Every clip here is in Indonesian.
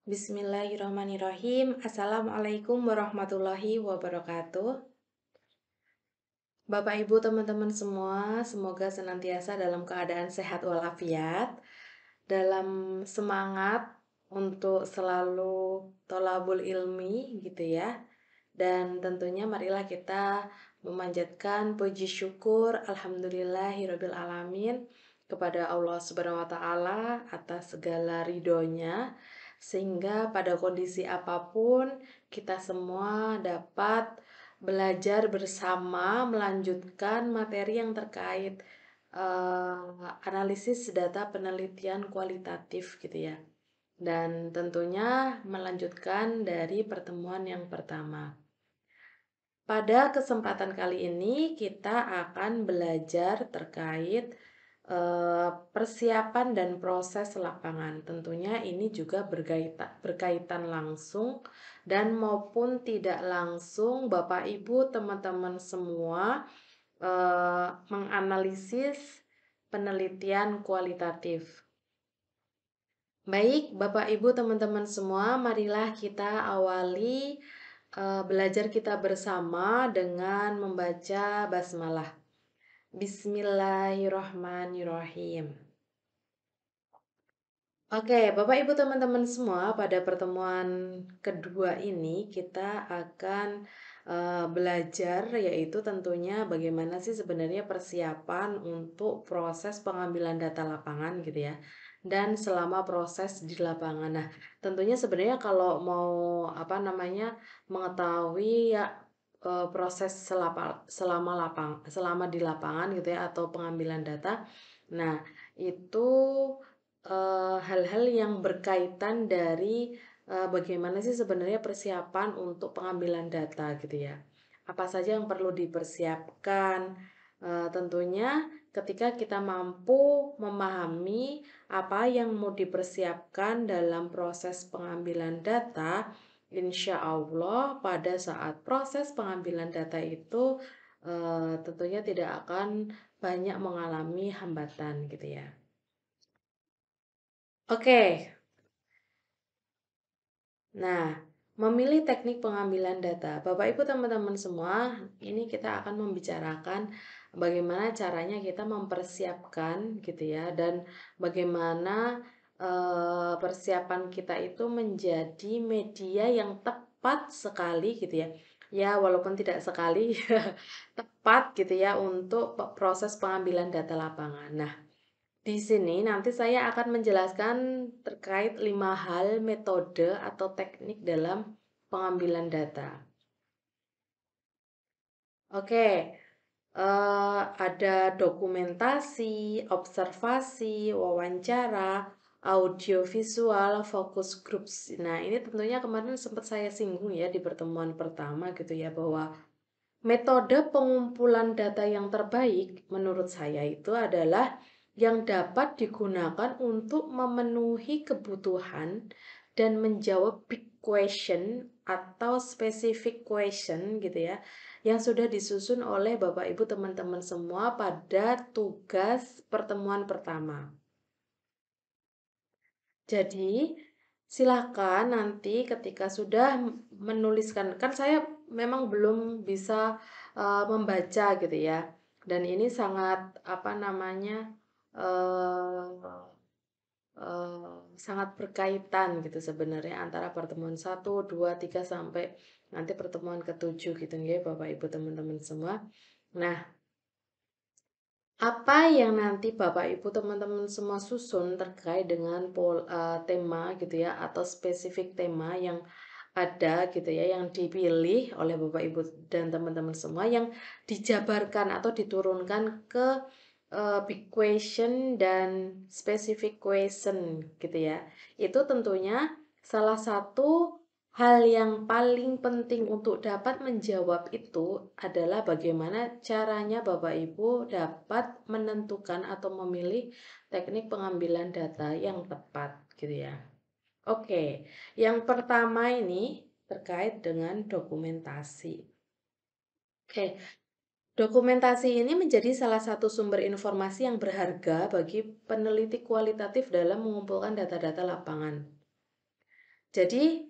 Bismillahirrahmanirrahim. Assalamualaikum warahmatullahi wabarakatuh. Bapak Ibu teman-teman semua, semoga senantiasa dalam keadaan sehat walafiat, dalam semangat untuk selalu tholabul ilmi gitu ya. Dan tentunya marilah kita memanjatkan puji syukur alhamdulillahirabbil alamin kepada Allah Subhanahu wa taala atas segala ridhonya sehingga pada kondisi apapun kita semua dapat belajar bersama melanjutkan materi yang terkait analisis data penelitian kualitatif gitu ya. Dan tentunya melanjutkan dari pertemuan yang pertama. Pada kesempatan kali ini kita akan belajar terkait persiapan dan proses lapangan. Tentunya ini juga berkaitan langsung dan maupun tidak langsung Bapak Ibu teman-teman semua menganalisis penelitian kualitatif. Baik, Bapak Ibu teman-teman semua, marilah kita awali belajar kita bersama dengan membaca basmalah. Bismillahirrahmanirrahim. Oke, Bapak Ibu teman-teman semua, pada pertemuan kedua ini kita akan belajar yaitu tentunya bagaimana sih sebenarnya persiapan untuk proses pengambilan data lapangan gitu ya. Dan selama proses di lapangan. Nah, tentunya sebenarnya kalau mau mengetahui ya proses selama di lapangan gitu ya atau pengambilan data. Nah, itu hal-hal yang berkaitan dari bagaimana sih sebenarnya persiapan untuk pengambilan data gitu ya. Apa saja yang perlu dipersiapkan? Tentunya ketika kita mampu memahami apa yang mau dipersiapkan dalam proses pengambilan data, insya Allah pada saat proses pengambilan data itu tentunya tidak akan banyak mengalami hambatan gitu ya. Oke, nah, memilih teknik pengambilan data. Bapak Ibu teman-teman semua, ini kita akan membicarakan bagaimana caranya kita mempersiapkan gitu ya dan bagaimana persiapan kita itu menjadi media yang tepat sekali gitu ya. Ya, walaupun tidak sekali tepat gitu ya untuk proses pengambilan data lapangan. Nah, di sini nanti saya akan menjelaskan terkait 5 hal metode atau teknik dalam pengambilan data. Oke, ada dokumentasi, observasi, wawancara, audiovisual, fokus groups. Nah, ini tentunya kemarin sempat saya singgung ya di pertemuan pertama gitu ya bahwa metode pengumpulan data yang terbaik menurut saya itu adalah yang dapat digunakan untuk memenuhi kebutuhan dan menjawab big question atau specific question gitu ya yang sudah disusun oleh Bapak Ibu teman-teman semua pada tugas pertemuan pertama. Jadi, silakan nanti ketika sudah menuliskan, kan saya memang belum bisa membaca gitu ya. Dan ini sangat eh, sangat berkaitan gitu sebenarnya antara pertemuan 1, 2, 3 sampai nanti pertemuan ke-7 gitu ya Bapak Ibu teman-teman semua. Nah, apa yang nanti Bapak Ibu teman-teman semua susun terkait dengan tema gitu ya atau spesifik tema yang ada gitu ya yang dipilih oleh Bapak Ibu dan teman-teman semua yang dijabarkan atau diturunkan ke big question dan specific question gitu ya. Itu tentunya salah satu hal yang paling penting untuk dapat menjawab itu adalah bagaimana caranya Bapak Ibu dapat menentukan atau memilih teknik pengambilan data yang tepat gitu ya. Oke, yang pertama ini terkait dengan dokumentasi. Oke, dokumentasi ini menjadi salah satu sumber informasi yang berharga bagi peneliti kualitatif dalam mengumpulkan data-data lapangan. Jadi,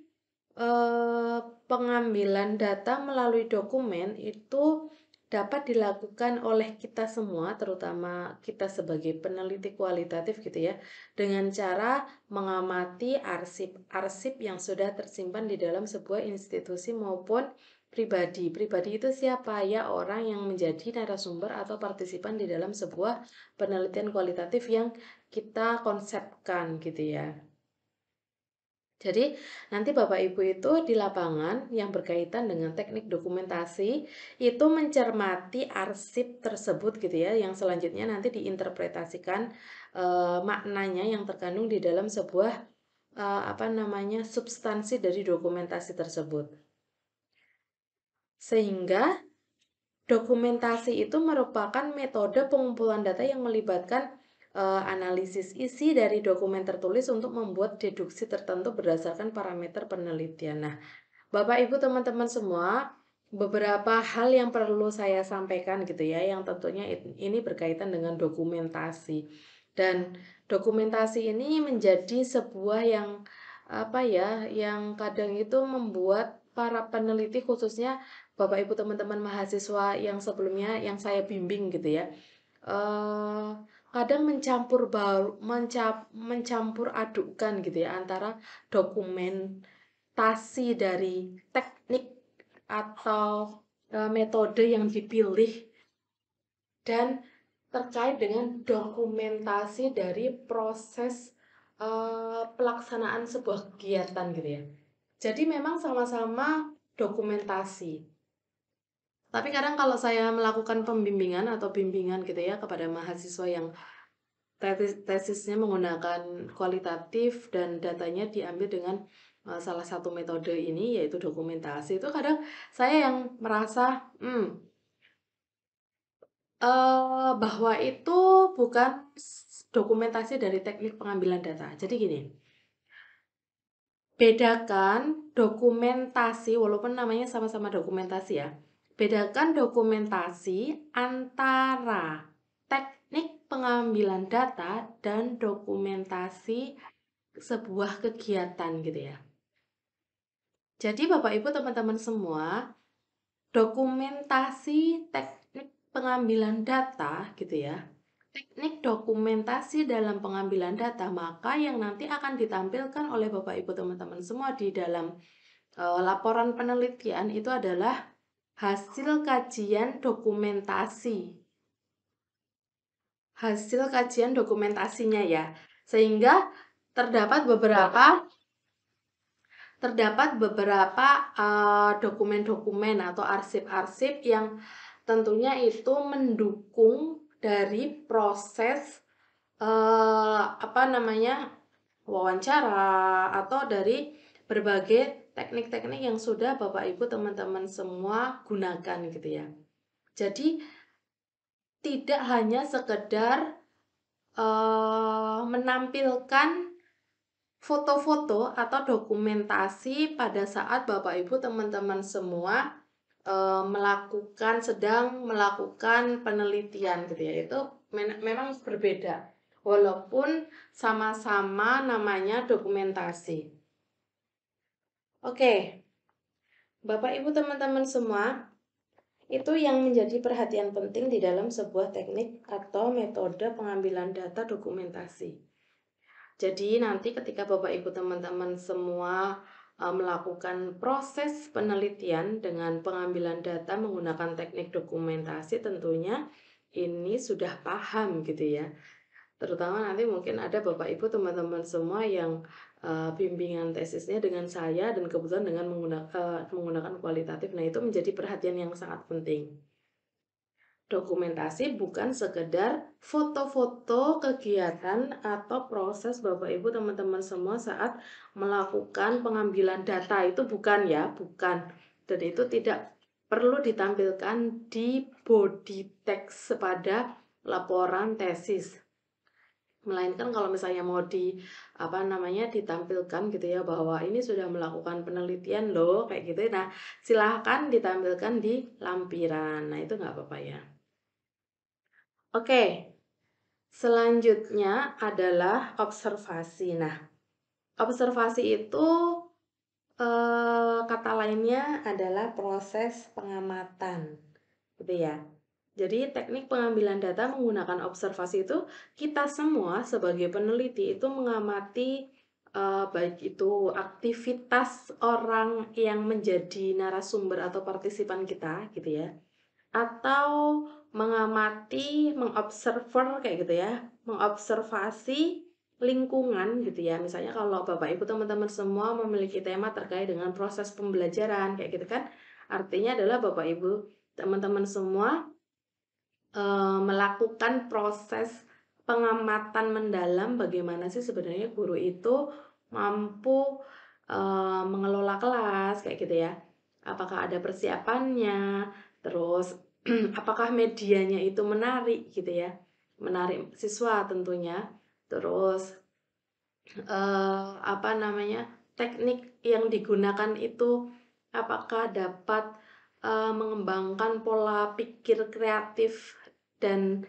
pengambilan data melalui dokumen itu dapat dilakukan oleh kita semua, terutama kita sebagai peneliti kualitatif gitu ya, dengan cara mengamati arsip-arsip yang sudah tersimpan di dalam sebuah institusi maupun pribadi. Pribadi itu siapa? Ya, orang yang menjadi narasumber atau partisipan di dalam sebuah penelitian kualitatif yang kita konsepkan gitu ya. Jadi nanti Bapak Ibu itu di lapangan yang berkaitan dengan teknik dokumentasi itu mencermati arsip tersebut gitu ya, yang selanjutnya nanti diinterpretasikan maknanya yang terkandung di dalam sebuah substansi dari dokumentasi tersebut. Sehingga dokumentasi itu merupakan metode pengumpulan data yang melibatkan analisis isi dari dokumen tertulis untuk membuat deduksi tertentu berdasarkan parameter penelitian. Nah, Bapak Ibu teman-teman semua, beberapa hal yang perlu saya sampaikan gitu ya, yang tentunya ini berkaitan dengan dokumentasi. Dan dokumentasi ini menjadi sebuah yang yang kadang itu membuat para peneliti khususnya Bapak Ibu teman-teman mahasiswa yang sebelumnya yang saya bimbing gitu ya. eh Kadang mencampur adukan gitu ya antara dokumentasi dari teknik atau metode yang dipilih dan terkait dengan dokumentasi dari proses pelaksanaan sebuah kegiatan gitu ya. Jadi memang sama-sama dokumentasi. Tapi kadang kalau saya melakukan pembimbingan atau bimbingan gitu ya kepada mahasiswa yang tesisnya menggunakan kualitatif dan datanya diambil dengan salah satu metode ini yaitu dokumentasi, itu kadang saya yang merasa bahwa itu bukan dokumentasi dari teknik pengambilan data. Jadi gini, bedakan dokumentasi, walaupun namanya sama-sama dokumentasi ya, bedakan dokumentasi antara teknik pengambilan data dan dokumentasi sebuah kegiatan gitu ya. Jadi Bapak Ibu teman-teman semua, dokumentasi teknik pengambilan data gitu ya. Teknik dokumentasi dalam pengambilan data, maka yang nanti akan ditampilkan oleh Bapak Ibu teman-teman semua di dalam laporan penelitian itu adalah hasil kajian dokumentasi. Hasil kajian dokumentasinya ya. Sehingga terdapat beberapa dokumen-dokumen atau arsip-arsip yang tentunya itu mendukung dari proses wawancara atau dari berbagai teknik-teknik yang sudah Bapak Ibu teman-teman semua gunakan gitu ya. Jadi tidak hanya sekedar menampilkan foto-foto atau dokumentasi pada saat Bapak Ibu teman-teman semua sedang melakukan penelitian gitu ya. Itu memang berbeda walaupun sama-sama namanya dokumentasi. Oke, Bapak Ibu teman-teman semua, itu yang menjadi perhatian penting di dalam sebuah teknik atau metode pengambilan data dokumentasi. Jadi nanti ketika Bapak Ibu teman-teman semua melakukan proses penelitian dengan pengambilan data menggunakan teknik dokumentasi, tentunya ini sudah paham gitu ya. Terutama nanti mungkin ada Bapak Ibu teman-teman semua yang bimbingan tesisnya dengan saya dan kebetulan dengan menggunakan kualitatif. Nah, itu menjadi perhatian yang sangat penting. Dokumentasi bukan sekedar foto-foto kegiatan atau proses Bapak Ibu teman-teman semua saat melakukan pengambilan data, itu bukan ya, bukan. Dan itu tidak perlu ditampilkan di body text pada laporan tesis. Melainkan kalau misalnya mau ditampilkan gitu ya bahwa ini sudah melakukan penelitian loh kayak gitu. Nah, silahkan ditampilkan di lampiran. Nah, itu nggak apa-apa ya. Oke, selanjutnya adalah observasi. Nah, observasi itu kata lainnya adalah proses pengamatan, gitu ya. Jadi teknik pengambilan data menggunakan observasi itu kita semua sebagai peneliti itu mengamati baik itu aktivitas orang yang menjadi narasumber atau partisipan kita, gitu ya, atau mengamati, mengobserver kayak gitu ya, mengobservasi lingkungan gitu ya. Misalnya kalau Bapak Ibu teman-teman semua memiliki tema terkait dengan proses pembelajaran kayak gitu kan. Artinya adalah Bapak Ibu teman-teman semua melakukan proses pengamatan mendalam bagaimana sih sebenarnya guru itu mampu mengelola kelas kayak gitu ya. Apakah ada persiapannya, terus apakah medianya itu menarik gitu ya, menarik siswa tentunya. Terus apa namanya, teknik yang digunakan itu apakah dapat mengembangkan pola pikir kreatif dan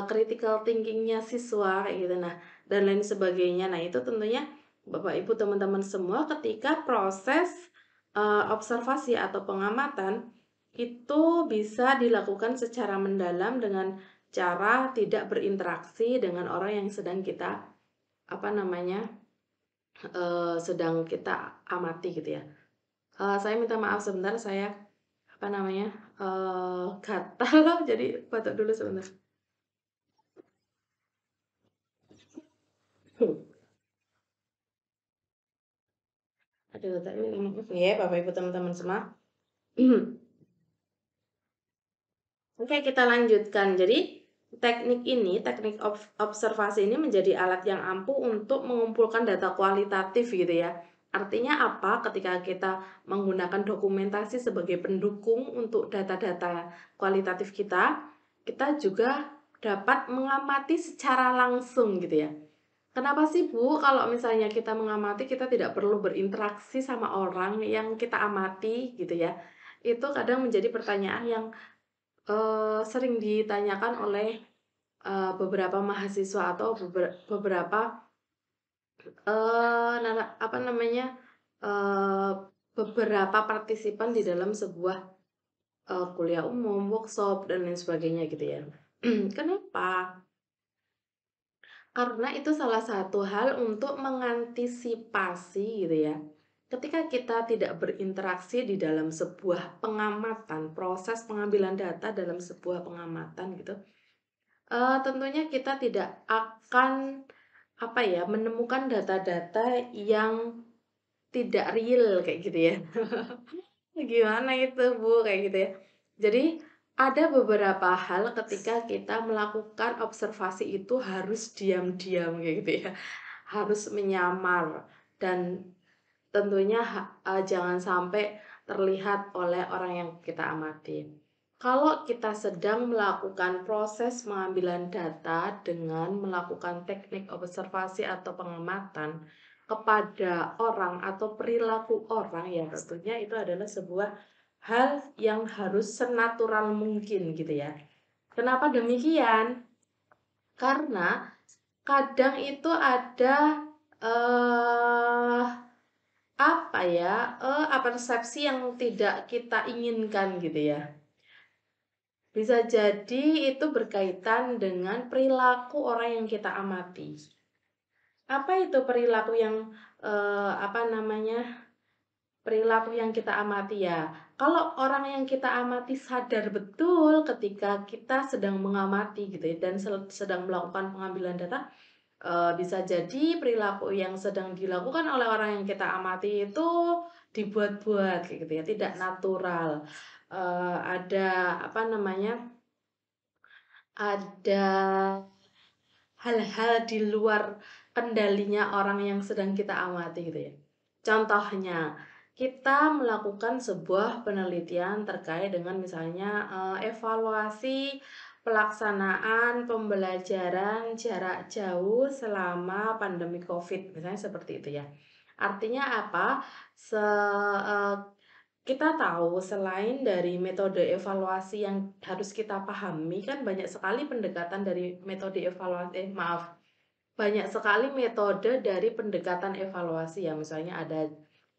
critical thinking-nya siswa kayak gitu, nah, dan lain sebagainya. Nah, itu tentunya Bapak Ibu teman-teman semua ketika proses observasi atau pengamatan itu bisa dilakukan secara mendalam dengan cara tidak berinteraksi dengan orang yang sedang kita apa namanya sedang kita amati gitu ya. Saya minta maaf sebentar, saya apa namanya gatal loh, jadi batuk dulu sebentar. Aduh, tapi maaf ya Bapak Ibu teman-teman semua. Oke, kita lanjutkan. Jadi, teknik observasi ini menjadi alat yang ampuh untuk mengumpulkan data kualitatif gitu ya. Artinya apa? Ketika kita menggunakan dokumentasi sebagai pendukung untuk data-data kualitatif kita juga dapat mengamati secara langsung gitu ya. Kenapa sih Bu, kalau misalnya kita mengamati kita tidak perlu berinteraksi sama orang yang kita amati gitu ya. Itu kadang menjadi pertanyaan yang sering ditanyakan oleh beberapa mahasiswa atau beberapa apa namanya, eee, beberapa partisipan di dalam sebuah kuliah umum, workshop, dan lain sebagainya gitu ya. Kenapa? Karena itu salah satu hal untuk mengantisipasi gitu ya. Ketika kita tidak berinteraksi di dalam sebuah pengamatan, proses pengambilan data dalam sebuah pengamatan gitu, tentunya kita tidak akan apa ya, menemukan data-data yang tidak real kayak gitu ya. Gimana itu Bu, kayak gitu ya. Jadi ada beberapa hal ketika kita melakukan observasi itu harus diam-diam kayak gitu ya. Harus menyamar dan tentunya jangan sampai terlihat oleh orang yang kita amati. Kalau kita sedang melakukan proses pengambilan data dengan melakukan teknik observasi atau pengamatan kepada orang atau perilaku orang, ya tentunya itu adalah sebuah hal yang harus senatural mungkin gitu ya. Kenapa demikian? Karena kadang itu ada eh apa ya, persepsi yang tidak kita inginkan gitu ya. Bisa jadi itu berkaitan dengan perilaku orang yang kita amati. Apa itu perilaku yang, apa namanya, perilaku yang kita amati ya? Kalau orang yang kita amati sadar betul ketika kita sedang mengamati gitu ya, dan sedang melakukan pengambilan data, bisa jadi perilaku yang sedang dilakukan oleh orang yang kita amati itu dibuat-buat kayak gitu ya, tidak natural. Ada apa namanya, ada hal-hal di luar kendalinya orang yang sedang kita amati gitu ya. Contohnya, kita melakukan sebuah penelitian terkait dengan misalnya evaluasi pelaksanaan pembelajaran jarak jauh selama pandemi COVID, misalnya seperti itu ya. Artinya apa? Eh, kita tahu selain dari metode evaluasi yang harus kita pahami, kan banyak sekali pendekatan dari metode evaluasi, banyak sekali metode dari pendekatan evaluasi ya. Misalnya ada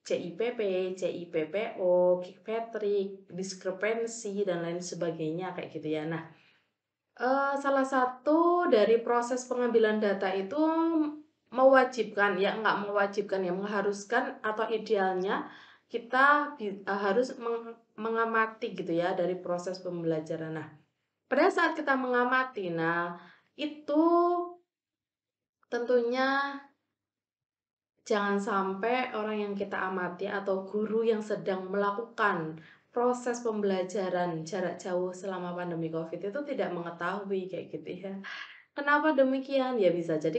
CIPP, CIPPO, Kikmetrik, diskrepensi, dan lain sebagainya kayak gitu ya. Nah, salah satu dari proses pengambilan data itu mewajibkan, ya nggak mewajibkan ya, mengharuskan atau idealnya kita harus mengamati gitu ya dari proses pembelajaran. Nah, pada saat kita mengamati, nah itu tentunya jangan sampai orang yang kita amati atau guru yang sedang melakukan proses pembelajaran jarak jauh selama pandemi COVID itu tidak mengetahui kayak gitu ya. Kenapa demikian? Ya bisa jadi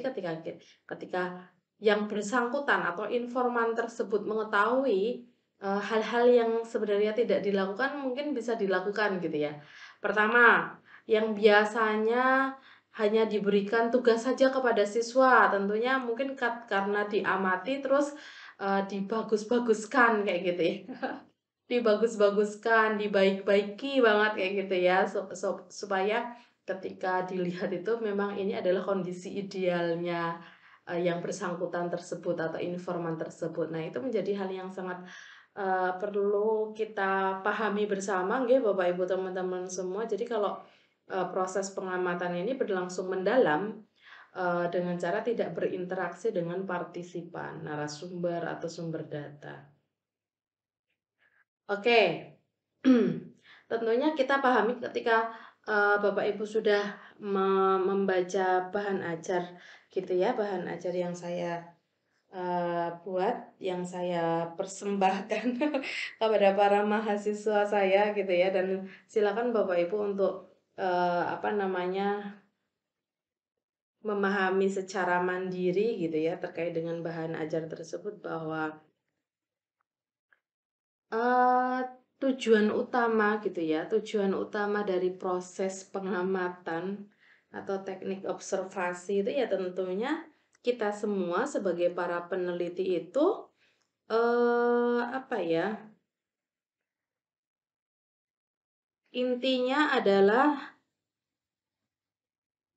ketika yang bersangkutan atau informan tersebut mengetahui hal-hal yang sebenarnya tidak dilakukan mungkin bisa dilakukan gitu ya. Pertama, yang biasanya hanya diberikan tugas saja kepada siswa, tentunya mungkin karena diamati terus dibagus-baguskan kayak gitu ya. Dibagus-baguskan, dibaik-baiki banget kayak gitu ya, supaya ketika dilihat itu memang ini adalah kondisi idealnya yang bersangkutan tersebut atau informan tersebut. Nah, itu menjadi hal yang sangat perlu kita pahami bersama nggih Bapak Ibu teman-teman semua. Jadi kalau proses pengamatan ini berlangsung mendalam dengan cara tidak berinteraksi dengan partisipan, narasumber atau sumber data. Oke. Tentunya kita pahami ketika Bapak Ibu sudah membaca bahan ajar gitu ya, bahan ajar yang saya buat, yang saya persembahkan kepada para mahasiswa saya gitu ya, dan silakan Bapak Ibu untuk apa namanya, memahami secara mandiri gitu ya terkait dengan bahan ajar tersebut bahwa Eee, tujuan utama gitu ya, tujuan utama dari proses pengamatan atau teknik observasi itu ya tentunya kita semua sebagai para peneliti itu, apa ya, intinya adalah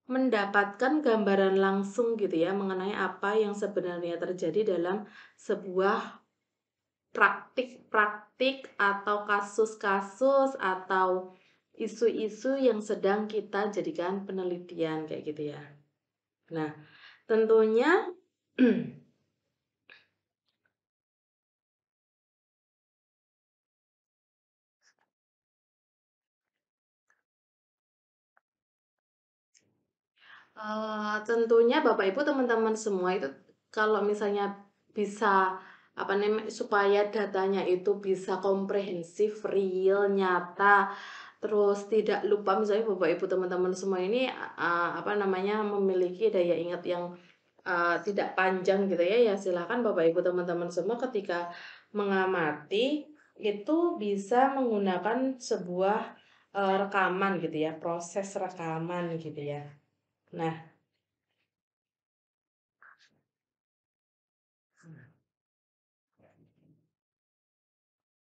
mendapatkan gambaran langsung gitu ya mengenai apa yang sebenarnya terjadi dalam sebuah praktik-praktik atau kasus-kasus atau isu-isu yang sedang kita jadikan penelitian kayak gitu ya. Nah, tentunya tentunya Bapak Ibu teman-teman semua itu kalau misalnya bisa apa namanya supaya datanya itu bisa komprehensif, real, nyata, terus tidak lupa misalnya Bapak Ibu teman-teman semua ini apa namanya memiliki daya ingat yang tidak panjang gitu ya, ya silakan Bapak Ibu teman-teman semua ketika mengamati itu bisa menggunakan sebuah rekaman gitu ya, proses rekaman gitu ya. Nah,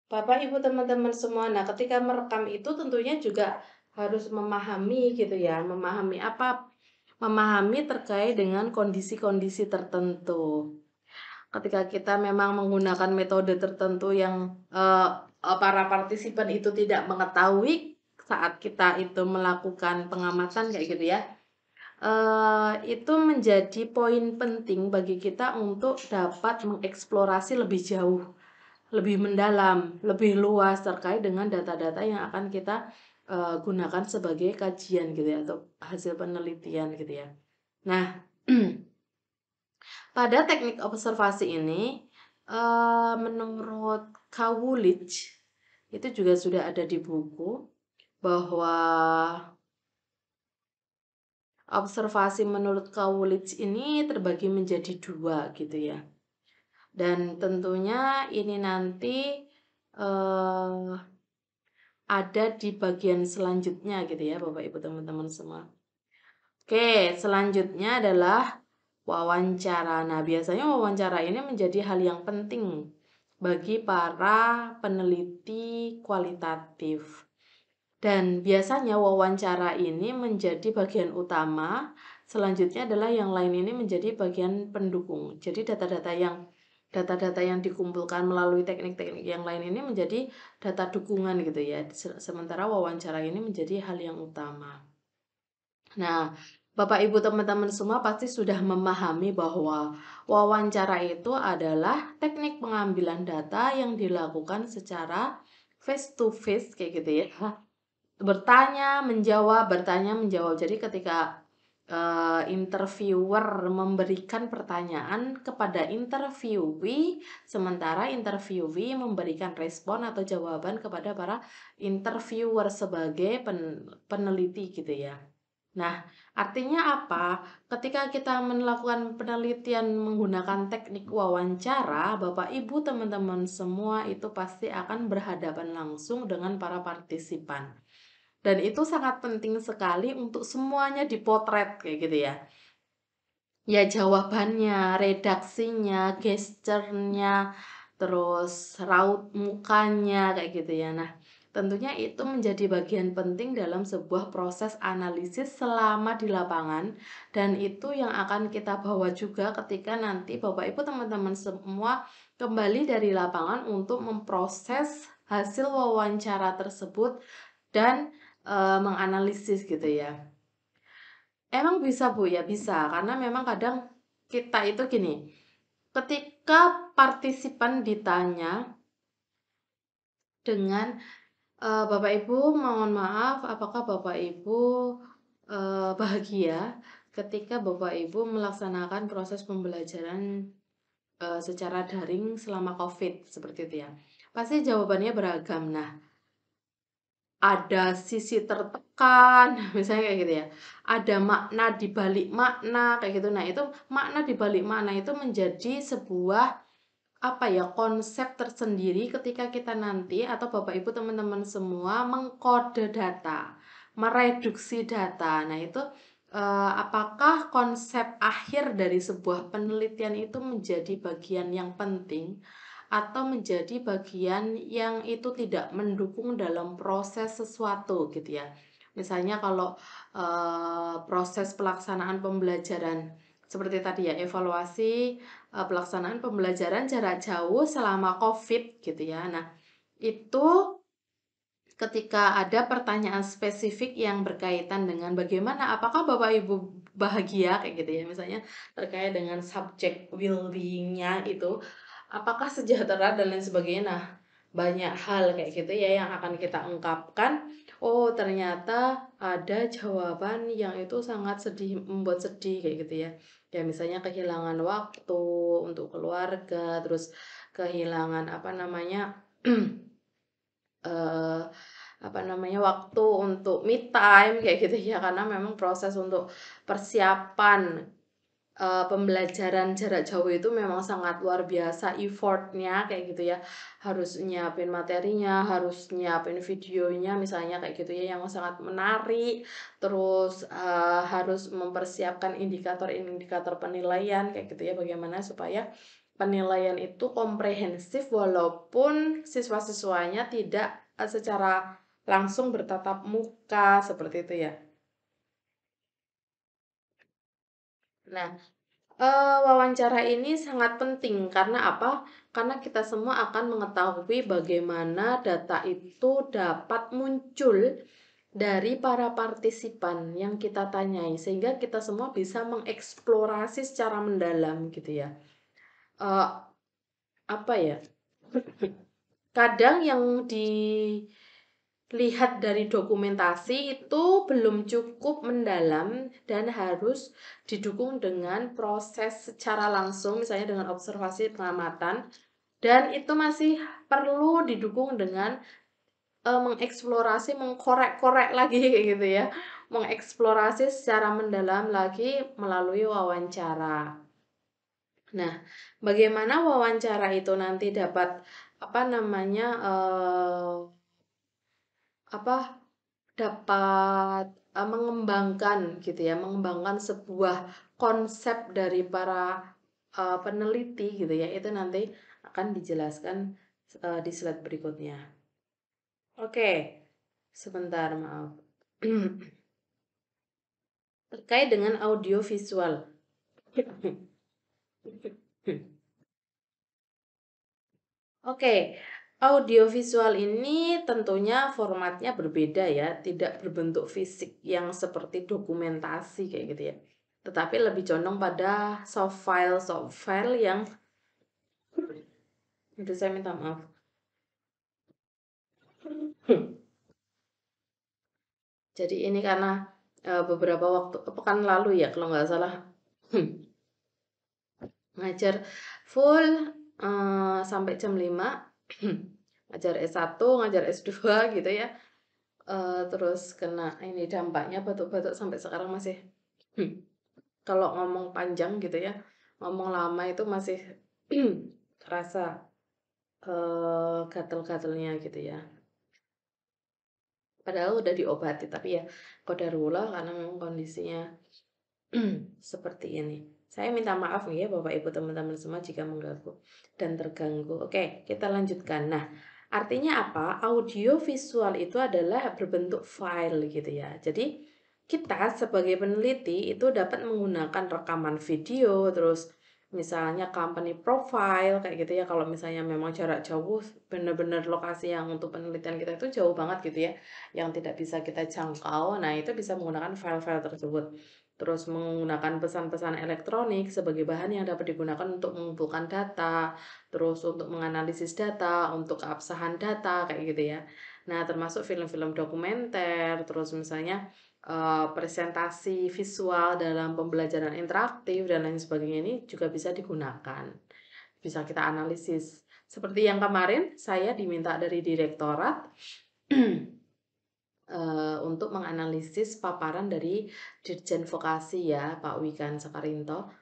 Bapak Ibu teman-teman semua, nah ketika merekam itu tentunya juga harus memahami gitu ya, memahami apa? Memahami terkait dengan kondisi-kondisi tertentu. Ketika kita memang menggunakan metode tertentu yang para partisipan itu tidak mengetahui saat kita itu melakukan pengamatan kayak gitu ya, itu menjadi poin penting bagi kita untuk dapat mengeksplorasi lebih jauh, lebih mendalam, lebih luas terkait dengan data-data yang akan kita gunakan sebagai kajian gitu ya atau hasil penelitian gitu ya. Nah, pada teknik observasi ini, menurut Kawulich, itu juga sudah ada di buku, bahwa observasi menurut Kawulich ini terbagi menjadi dua gitu ya. Dan tentunya ini nanti eh, ada di bagian selanjutnya gitu ya Bapak Ibu teman-teman semua. Oke, selanjutnya adalah wawancara. Nah, biasanya wawancara ini menjadi hal yang penting bagi para peneliti kualitatif. Dan biasanya wawancara ini menjadi bagian utama, selanjutnya adalah yang lain ini menjadi bagian pendukung. Jadi data-data yang data-data yang dikumpulkan melalui teknik-teknik yang lain ini menjadi data dukungan gitu ya. Sementara wawancara ini menjadi hal yang utama. Nah, Bapak Ibu teman-teman semua pasti sudah memahami bahwa wawancara itu adalah teknik pengambilan data yang dilakukan secara face to face kayak gitu ya. Bertanya menjawab. Jadi ketika interviewer memberikan pertanyaan kepada interviewee, sementara interviewee memberikan respon atau jawaban kepada para interviewer sebagai peneliti gitu ya. Nah, artinya apa? Ketika kita melakukan penelitian menggunakan teknik wawancara, Bapak Ibu teman-teman semua itu pasti akan berhadapan langsung dengan para partisipan. Dan itu sangat penting sekali untuk semuanya dipotret kayak gitu ya. Ya jawabannya, redaksinya, gesturnya, terus raut mukanya kayak gitu ya. Nah, tentunya itu menjadi bagian penting dalam sebuah proses analisis selama di lapangan dan itu yang akan kita bawa juga ketika nanti Bapak Ibu teman-teman semua kembali dari lapangan untuk memproses hasil wawancara tersebut dan menganalisis gitu ya. Emang bisa Bu ya bisa karena memang kadang kita itu gini, ketika partisipan ditanya dengan Bapak Ibu mohon maaf apakah Bapak Ibu bahagia ketika Bapak Ibu melaksanakan proses pembelajaran secara daring selama COVID seperti itu ya. Pasti jawabannya beragam. Nah, ada sisi tertekan, misalnya kayak gitu ya. Ada makna di balik makna kayak gitu. Nah, itu makna di balik makna itu menjadi sebuah apa ya konsep tersendiri ketika kita nanti atau Bapak Ibu teman-teman semua mengkode data, mereduksi data. Nah, itu apakah konsep akhir dari sebuah penelitian itu menjadi bagian yang penting atau menjadi bagian yang itu tidak mendukung dalam proses sesuatu gitu ya. Misalnya kalau proses pelaksanaan pembelajaran seperti tadi ya evaluasi pelaksanaan pembelajaran jarak jauh selama COVID gitu ya. Nah, itu ketika ada pertanyaan spesifik yang berkaitan dengan bagaimana apakah Bapak Ibu bahagia kayak gitu ya misalnya terkait dengan subjek well-being-nya itu apakah sejahtera dan lain sebagainya. Nah, banyak hal kayak gitu ya yang akan kita ungkapkan. Oh, ternyata ada jawaban yang itu sangat sedih, membuat sedih kayak gitu ya. Ya misalnya kehilangan waktu untuk keluarga, terus kehilangan apa namanya eh waktu untuk me time kayak gitu ya karena memang proses untuk persiapan pembelajaran jarak jauh itu memang sangat luar biasa effortnya kayak gitu ya harus nyiapin materinya harus nyiapin videonya misalnya kayak gitu ya yang sangat menarik terus harus mempersiapkan indikator-indikator penilaian kayak gitu ya bagaimana supaya penilaian itu komprehensif walaupun siswa-siswanya tidak secara langsung bertatap muka seperti itu ya. Nah, wawancara ini sangat penting karena apa? Karena kita semua akan mengetahui bagaimana data itu dapat muncul dari para partisipan yang kita tanyai sehingga kita semua bisa mengeksplorasi secara mendalam gitu ya. Eh, apa ya? Kadang yang dilihat dari dokumentasi itu belum cukup mendalam dan harus didukung dengan proses secara langsung, misalnya dengan observasi pengamatan, dan itu masih perlu didukung dengan mengeksplorasi, mengkorek-korek lagi kayak gitu ya, mengeksplorasi secara mendalam lagi melalui wawancara. Nah, bagaimana wawancara itu nanti dapat apa namanya apa dapat mengembangkan gitu ya, mengembangkan sebuah konsep dari para peneliti gitu ya. Itu nanti akan dijelaskan di slide berikutnya. Oke, sebentar maaf. Terkait dengan audio visual. Oke, audiovisual ini tentunya formatnya berbeda ya, tidak berbentuk fisik yang seperti dokumentasi kayak gitu ya. Tetapi lebih condong pada soft file yang itu saya minta maaf. Jadi ini karena beberapa waktu pekan lalu ya kalau nggak salah ngajar full sampai jam 5 ngajar S1, ngajar S2 gitu ya. Terus kena ini dampaknya batuk-batuk sampai sekarang masih kalau ngomong panjang gitu ya, ngomong lama itu masih terasa gatel-gatelnya gitu ya. Padahal udah diobati tapi ya qadarullah karena memang kondisinya seperti ini. Saya minta maaf ya Bapak Ibu teman-teman semua jika mengganggu dan terganggu. Oke, kita lanjutkan. Nah, artinya apa? Audio visual itu adalah berbentuk file gitu ya. Jadi kita sebagai peneliti itu dapat menggunakan rekaman video, terus misalnya company profile kayak gitu ya. Kalau misalnya memang jarak jauh, benar-benar lokasi yang untuk penelitian kita itu jauh banget gitu ya, yang tidak bisa kita jangkau. Nah, itu bisa menggunakan file-file tersebut. Terus menggunakan pesan-pesan elektronik sebagai bahan yang dapat digunakan untuk mengumpulkan data, terus untuk menganalisis data, untuk keabsahan data kayak gitu ya. Nah, termasuk film-film dokumenter, terus misalnya presentasi visual dalam pembelajaran interaktif dan lain sebagainya ini juga bisa digunakan. Bisa kita analisis. Seperti yang kemarin saya diminta dari direktorat untuk menganalisis paparan dari Dirjen Vokasi ya, Pak Wikan Sakarinto.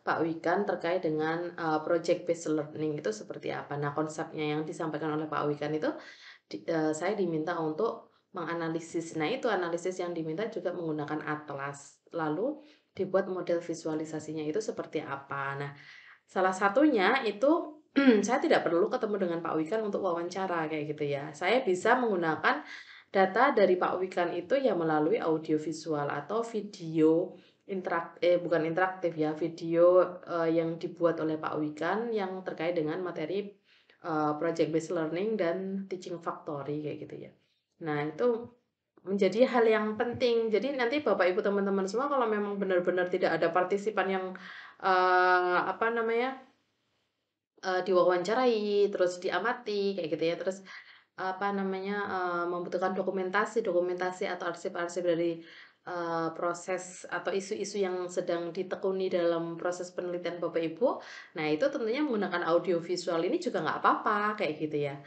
Pak Wikan terkait dengan project based learning itu seperti apa. Nah, konsepnya yang disampaikan oleh Pak Wikan itu saya diminta untuk menganalisis. Nah, itu analisis yang diminta juga menggunakan atlas. Lalu dibuat model visualisasinya itu seperti apa. Nah, salah satunya itu saya tidak perlu ketemu dengan Pak Wikan untuk wawancara kayak gitu ya. Saya bisa menggunakan data dari Pak Wikan itu ya melalui audio visual atau video bukan interaktif ya, video yang dibuat oleh Pak Wikan yang terkait dengan materi project based learning dan teaching factory kayak gitu ya. Nah, itu menjadi hal yang penting. Jadi nanti Bapak Ibu teman-teman semua kalau memang benar-benar tidak ada partisipan yang apa namanya diwawancarai, terus diamati kayak gitu ya, terus apa namanya membutuhkan dokumentasi, dokumentasi atau arsip-arsip dari proses atau isu-isu yang sedang ditekuni dalam proses penelitian Bapak Ibu. Nah itu tentunya menggunakan audio visual ini juga nggak apa-apa kayak gitu ya.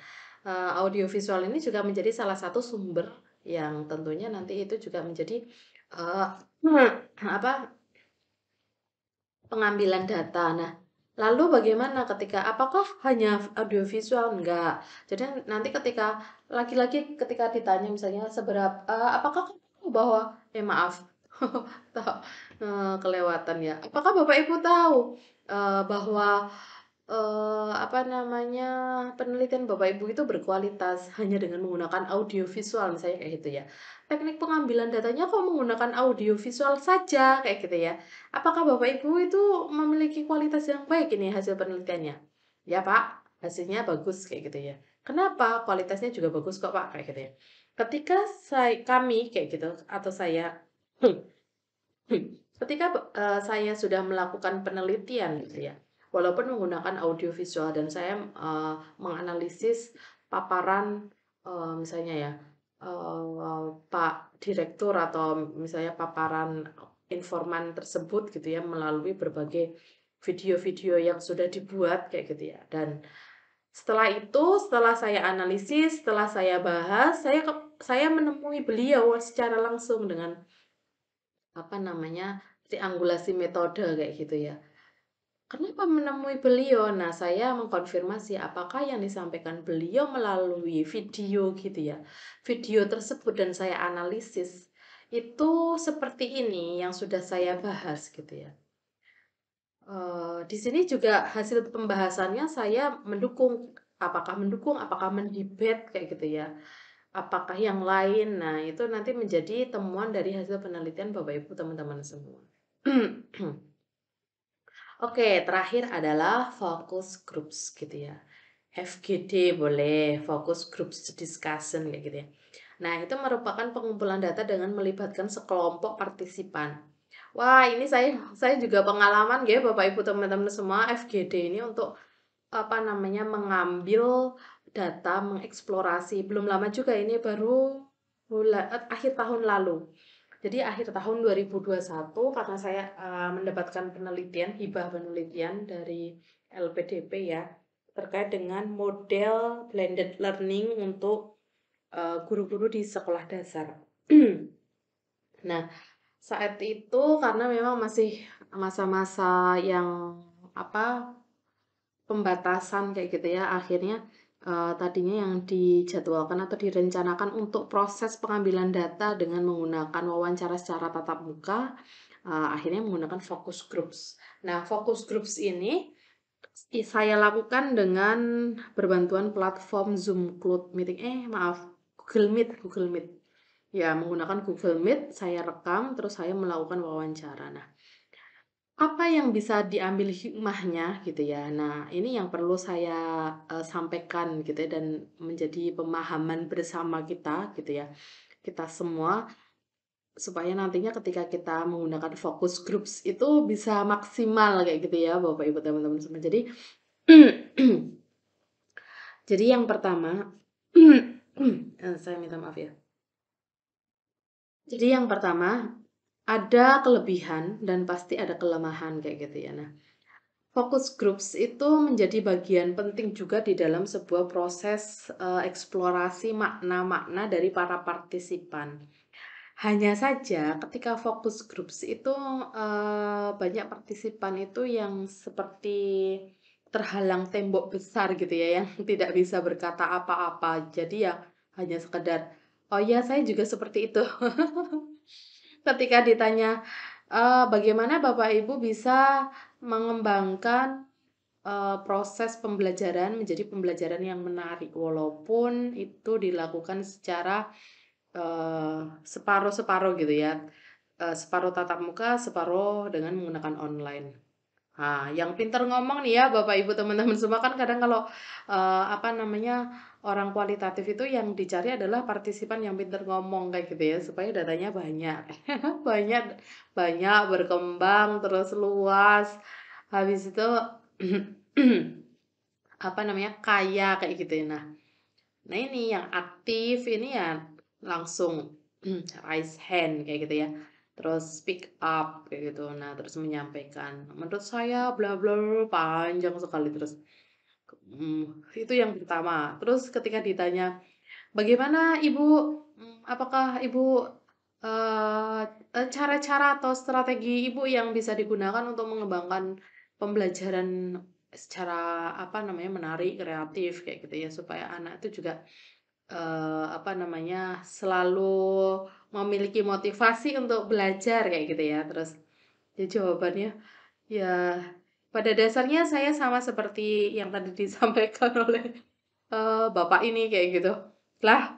Audio visual ini juga menjadi salah satu sumber yang tentunya nanti itu juga menjadi eh, apa pengambilan data. Nah, lalu bagaimana ketika apakah hanya audio visual? Enggak. Jadi nanti ketika lagi-lagi ketika ditanya misalnya seberapa apakah kamu tahu bahwa maaf tahu kelewatan ya. Apakah Bapak Ibu tahu bahwa apa namanya penelitian Bapak Ibu itu berkualitas hanya dengan menggunakan audio visual misalnya kayak gitu ya. Teknik pengambilan datanya kok menggunakan audio visual saja kayak gitu ya. Apakah Bapak Ibu itu memiliki kualitas yang baik ini hasil penelitiannya? Ya Pak, hasilnya bagus kayak gitu ya. Kenapa? Kualitasnya juga bagus kok Pak kayak gitu ya. Ketika kami kayak gitu atau saya ketika saya sudah melakukan penelitian gitu ya. Walaupun menggunakan audio visual dan saya menganalisis paparan misalnya ya Pak Direktur atau misalnya paparan informan tersebut gitu ya melalui berbagai video-video yang sudah dibuat kayak gitu ya. Dan setelah itu, setelah saya analisis, setelah saya bahas, saya menemui beliau secara langsung dengan apa namanya triangulasi metode kayak gitu ya. Kenapa menemui beliau? Nah, saya mengkonfirmasi apakah yang disampaikan beliau melalui video gitu ya. Video tersebut dan saya analisis itu seperti ini yang sudah saya bahas gitu ya. Di sini juga hasil pembahasannya saya mendukung, apakah mendebate kayak gitu ya. Apakah yang lain? Nah, itu nanti menjadi temuan dari hasil penelitian Bapak Ibu teman-teman semua. Oke, terakhir adalah focus groups gitu ya. FGD boleh, focus groups discussion kayak gitu ya. Nah, itu merupakan pengumpulan data dengan melibatkan sekelompok partisipan. Wah, ini saya juga pengalaman ya Bapak Ibu teman-teman semua FGD ini untuk apa namanya mengambil data, mengeksplorasi. Belum lama juga ini baru akhir tahun lalu. Jadi akhir tahun 2021 karena saya mendapatkan penelitian, hibah penelitian dari LPDP ya, terkait dengan model blended learning untuk guru-guru di sekolah dasar. Nah, saat itu karena memang masih masa-masa yang apa pembatasan kayak gitu ya, akhirnya tadinya yang dijadwalkan atau direncanakan untuk proses pengambilan data dengan menggunakan wawancara secara tatap muka, akhirnya menggunakan focus groups. Nah, focus groups ini saya lakukan dengan berbantuan platform Zoom Cloud Meeting. Maaf, Google Meet. Ya, menggunakan Google Meet, saya rekam, terus saya melakukan wawancara. Nah, apa yang bisa diambil hikmahnya gitu ya. Nah, ini yang perlu saya sampaikan gitu ya dan menjadi pemahaman bersama kita gitu ya. Kita semua supaya nantinya ketika kita menggunakan focus groups itu bisa maksimal kayak gitu ya, Bapak Ibu teman-teman semua. Jadi jadi yang pertama saya minta maaf ya. Jadi yang pertama ada kelebihan dan pasti ada kelemahan kayak gitu ya. Nah, focus groups itu menjadi bagian penting juga di dalam sebuah proses eksplorasi makna-makna dari para partisipan. Hanya saja ketika fokus groups itu banyak partisipan itu yang seperti terhalang tembok besar gitu ya, yang tidak bisa berkata apa-apa. Jadi ya hanya sekedar, oh ya saya juga seperti itu. Ketika ditanya, bagaimana Bapak Ibu bisa mengembangkan proses pembelajaran menjadi pembelajaran yang menarik, walaupun itu dilakukan secara separuh-separuh gitu ya, separuh tatap muka, separuh dengan menggunakan online. Nah, yang pintar ngomong nih ya Bapak Ibu teman-teman semua kan kadang kalau apa namanya orang kualitatif itu yang dicari adalah partisipan yang pintar ngomong kayak gitu ya supaya datanya banyak banyak banyak berkembang terus luas habis itu apa namanya kaya kayak gitu ya. Nah ini yang aktif ini ya langsung raise hand kayak gitu ya. Terus speak up kayak gitu. Nah, terus menyampaikan, menurut saya bla bla bla, panjang sekali terus. Itu yang pertama. Terus ketika ditanya, bagaimana Ibu, apakah Ibu cara-cara atau strategi Ibu yang bisa digunakan untuk mengembangkan pembelajaran secara apa namanya menarik, kreatif kayak gitu ya supaya anak itu juga apa namanya, selalu memiliki motivasi untuk belajar kayak gitu ya. Terus ya jawabannya, ya pada dasarnya saya sama seperti yang tadi disampaikan oleh, Bapak ini kayak gitu. Lah,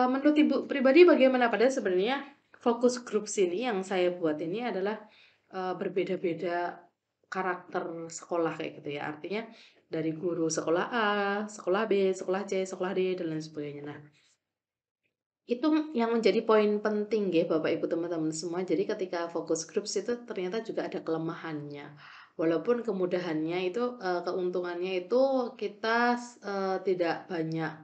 menurut Ibu pribadi bagaimana? Padahal sebenarnya fokus groups ini yang saya buat ini adalah, berbeda-beda karakter sekolah kayak gitu ya. Artinya dari guru sekolah A, sekolah B, sekolah C, sekolah D, dan lain sebagainya. Nah, itu yang menjadi poin penting ya Bapak Ibu teman-teman semua. Jadi ketika fokus groups itu ternyata juga ada kelemahannya. Walaupun kemudahannya itu keuntungannya itu kita tidak banyak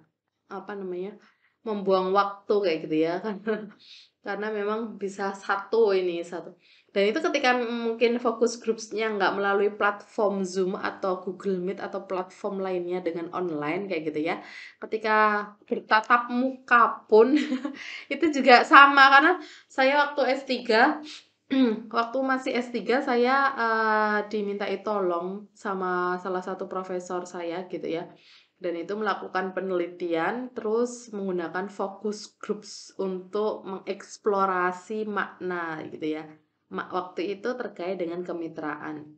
apa namanya membuang waktu kayak gitu ya kan karena memang bisa satu. Dan itu ketika mungkin fokus grupsnya nggak melalui platform Zoom atau Google Meet atau platform lainnya dengan online kayak gitu ya. Ketika bertatap muka pun itu juga sama karena saya waktu S3 waktu masih S3 saya dimintai tolong sama salah satu profesor saya gitu ya. Dan itu melakukan penelitian terus menggunakan focus groups untuk mengeksplorasi makna gitu ya. Waktu itu terkait dengan kemitraan.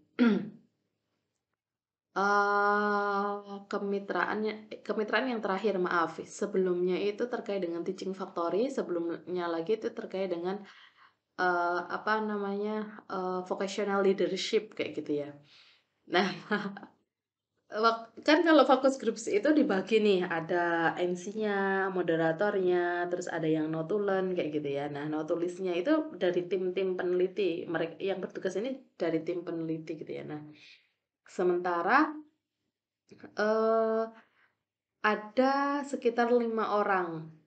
Kemitraan yang terakhir maaf, sebelumnya itu terkait dengan Teaching Factory, sebelumnya lagi itu terkait dengan apa namanya vocational leadership kayak gitu ya. Nah, kan kalau fokus group itu dibagi nih, ada MC-nya, moderatornya, terus ada yang notulen kayak gitu ya. Nah, notulisnya itu dari tim-tim peneliti, mereka yang bertugas ini dari tim peneliti gitu ya. Nah, sementara eh, ada sekitar 5 orang.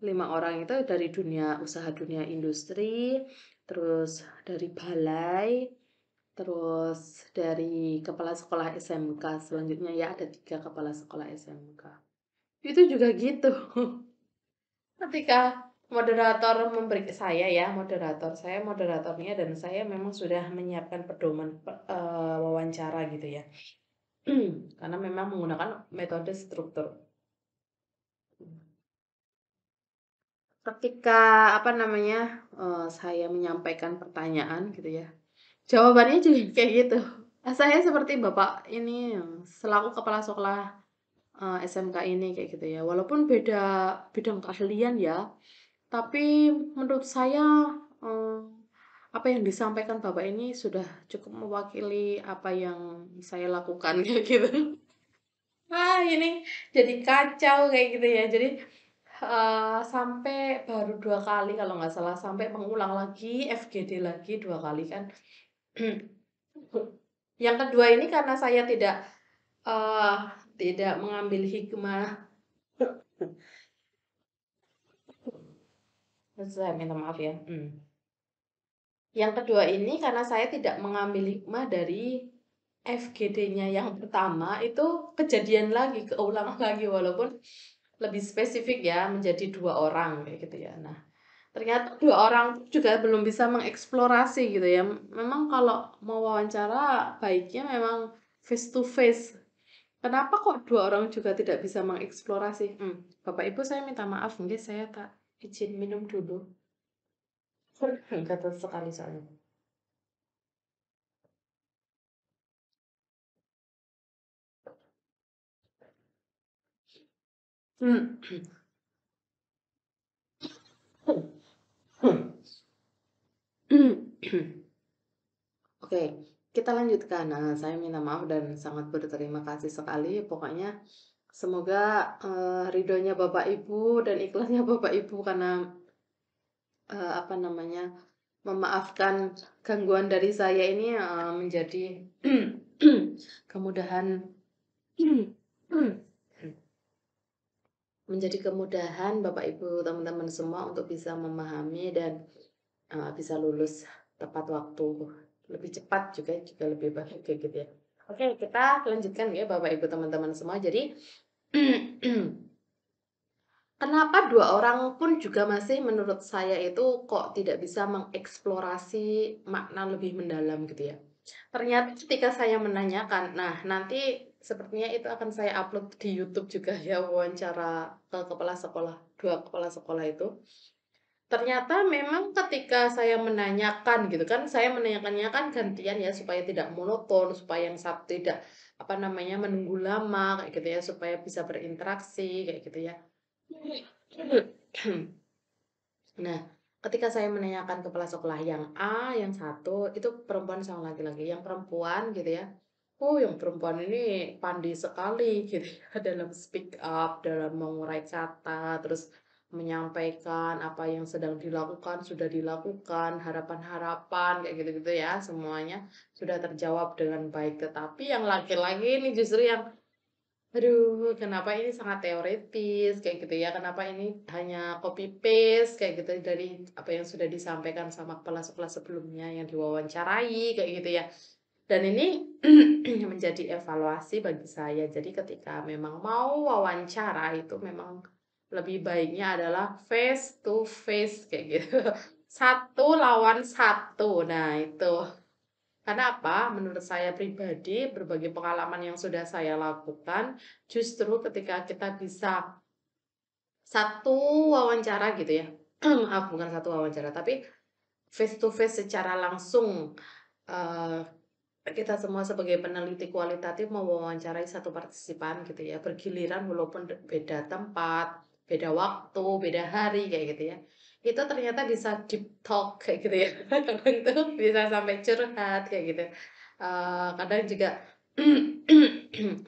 5 orang itu dari dunia usaha, dunia industri, terus dari balai, terus dari kepala sekolah SMK. Selanjutnya ya ada 3 kepala sekolah SMK. Itu juga gitu. Ketika moderator memberi saya ya, saya moderatornya dan saya memang sudah menyiapkan pedoman wawancara gitu ya. Karena memang menggunakan metode struktur. Ketika apa namanya, saya menyampaikan pertanyaan gitu ya, jawabannya juga kayak gitu. Saya seperti Bapak ini selaku kepala sekolah, SMK ini kayak gitu ya. Walaupun beda bidang keahlian ya, tapi menurut saya, eee, apa yang disampaikan Bapak ini sudah cukup mewakili apa yang saya lakukan kayak gitu. Ini jadi kacau kayak gitu ya. Jadi, sampai baru 2 kali kalau nggak salah, sampai mengulang lagi, FGD lagi 2 kali kan. Yang kedua ini karena saya eee, tidak mengambil hikmah, saya minta maaf ya, Yang kedua ini karena saya tidak mengambil hikmah dari FGD-nya yang pertama itu kejadian lagi, keulang lagi walaupun lebih spesifik ya menjadi 2 orang kayak gitu ya. Nah, ternyata 2 orang juga belum bisa mengeksplorasi gitu ya. Memang kalau mau wawancara baiknya memang face to face. Kenapa kok 2 orang juga tidak bisa mengeksplorasi? Bapak Ibu saya minta maaf mungkin saya tak izin minum dulu. Gatal sekali soalnya. Hmm. Oke, kita lanjutkan. Nah, saya minta maaf dan sangat berterima kasih sekali. Pokoknya semoga ridhonya Bapak Ibu dan ikhlasnya Bapak Ibu karena apa namanya memaafkan gangguan dari saya ini menjadi kemudahan menjadi kemudahan Bapak Ibu teman-teman semua untuk bisa memahami dan bisa lulus tepat waktu, lebih cepat juga lebih baik kayak gitu ya. Oke, kita lanjutkan ya Bapak Ibu teman-teman semua. Jadi kenapa 2 orang pun juga masih menurut saya itu kok tidak bisa mengeksplorasi makna lebih mendalam gitu ya. Ternyata ketika saya menanyakan, nah nanti sepertinya itu akan saya upload di YouTube juga ya wawancara ke kepala sekolah, 2 kepala sekolah itu. Ternyata memang ketika saya menanyakan gitu kan, saya menanyakannya kan gantian ya supaya tidak monoton, supaya yang satu tidak apa namanya menunggu lama kayak gitu ya, supaya bisa berinteraksi kayak gitu ya. Nah, ketika saya menanyakan kepala sekolah yang A, yang satu itu perempuan sama laki-laki. Yang perempuan gitu ya, oh yang perempuan ini pandai sekali gitu ya dalam speak up, dalam mengurai kata, terus menyampaikan apa yang sedang dilakukan, sudah dilakukan, harapan-harapan kayak gitu-gitu ya, semuanya sudah terjawab dengan baik. Tetapi yang laki-laki ini justru yang aduh, kenapa ini sangat teoritis kayak gitu ya, kenapa ini hanya copy paste kayak gitu dari apa yang sudah disampaikan sama kepala sekolah sebelumnya yang diwawancarai kayak gitu ya. Dan ini menjadi evaluasi bagi saya. Jadi ketika memang mau wawancara itu memang lebih baiknya adalah face to face kayak gitu. Satu lawan satu. Nah, itu. Karena apa? Menurut saya pribadi, berbagai pengalaman yang sudah saya lakukan, justru ketika kita bisa satu wawancara gitu ya, maaf bukan satu wawancara, tapi face to face secara langsung, eh, kita semua sebagai peneliti kualitatif mewawancarai satu partisipan gitu ya, bergiliran walaupun beda tempat, beda waktu, beda hari kayak gitu ya. Itu ternyata bisa deep talk kayak gitu ya. Kadang itu bisa sampai curhat kayak gitu. Kadang juga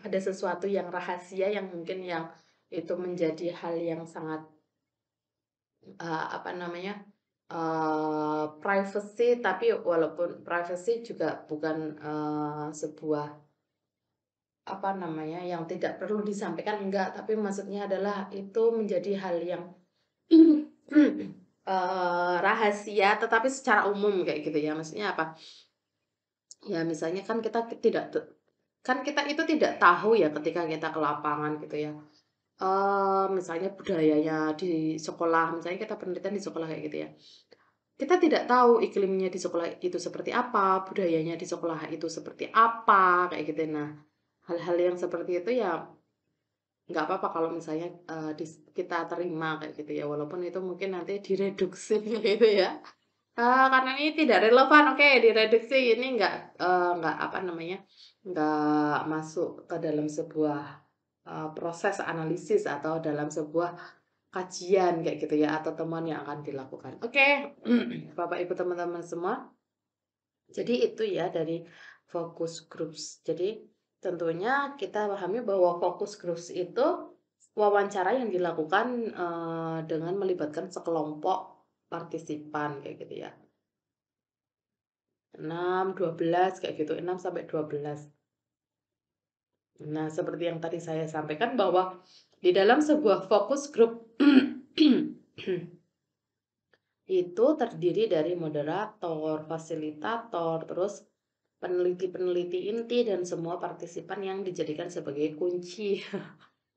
ada sesuatu yang rahasia yang mungkin yang itu menjadi hal yang sangat, apa namanya, privacy, tapi walaupun privacy juga bukan, sebuah, apa namanya, yang tidak perlu disampaikan, enggak, tapi maksudnya adalah itu menjadi hal yang rahasia tetapi secara umum kayak gitu ya. Maksudnya apa? Ya misalnya kan kita tidak kan kita itu tidak tahu ya ketika kita ke lapangan gitu ya. Misalnya budayanya di sekolah, misalnya kita penelitian di sekolah kayak gitu ya. Kita tidak tahu iklimnya di sekolah itu seperti apa, budayanya di sekolah itu seperti apa, kayak gitu. Nah, hal-hal yang seperti itu ya nggak apa-apa kalau misalnya, kita terima kayak gitu ya, walaupun itu mungkin nanti direduksi gitu ya. Karena ini tidak relevan, oke direduksi, ini nggak apa namanya, nggak masuk ke dalam sebuah, proses analisis atau dalam sebuah kajian kayak gitu ya, atau temuan yang akan dilakukan. Oke, Bapak Ibu teman-teman semua, jadi itu ya dari focus groups. Jadi tentunya kita pahami bahwa focus groups itu wawancara yang dilakukan, dengan melibatkan sekelompok partisipan kayak gitu ya. 6, 12 kayak gitu, 6 sampai 12. Nah, seperti yang tadi saya sampaikan bahwa di dalam sebuah fokus grup itu terdiri dari moderator, fasilitator, terus peneliti-peneliti inti dan semua partisipan yang dijadikan sebagai kunci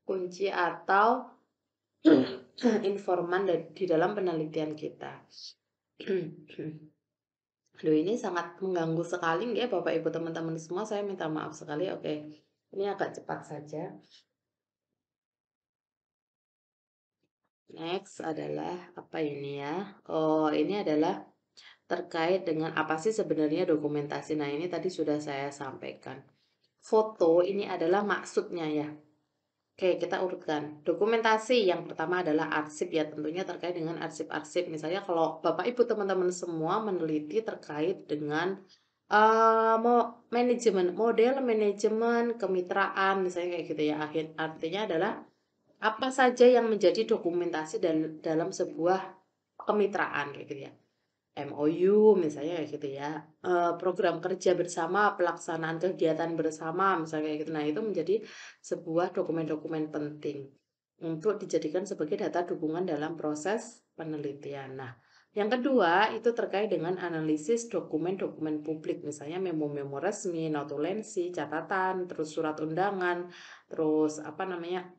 kunci atau informan di dalam penelitian kita. Aduh, ini sangat mengganggu sekali ya Bapak Ibu teman-teman semua. Saya minta maaf sekali. Oke, ini agak cepat saja. Next adalah apa ini ya? Oh, ini adalah terkait dengan apa sih sebenarnya dokumentasi. Nah, ini tadi sudah saya sampaikan. Foto ini adalah maksudnya ya. Oke, kita urutkan. Dokumentasi yang pertama adalah arsip ya, tentunya terkait dengan arsip-arsip. Misalnya kalau Bapak Ibu teman-teman semua meneliti terkait dengan model manajemen kemitraan misalnya kayak gitu ya. Artinya adalah apa saja yang menjadi dokumentasi dalam sebuah kemitraan kayak gitu ya. MOU misalnya kayak gitu ya, program kerja bersama, pelaksanaan kegiatan bersama misalnya kayak gitu. Nah, itu menjadi sebuah dokumen-dokumen penting untuk dijadikan sebagai data dukungan dalam proses penelitian. Nah, yang kedua itu terkait dengan analisis dokumen-dokumen publik, misalnya memo-memo resmi, notulensi, catatan, terus surat undangan, terus apa namanya,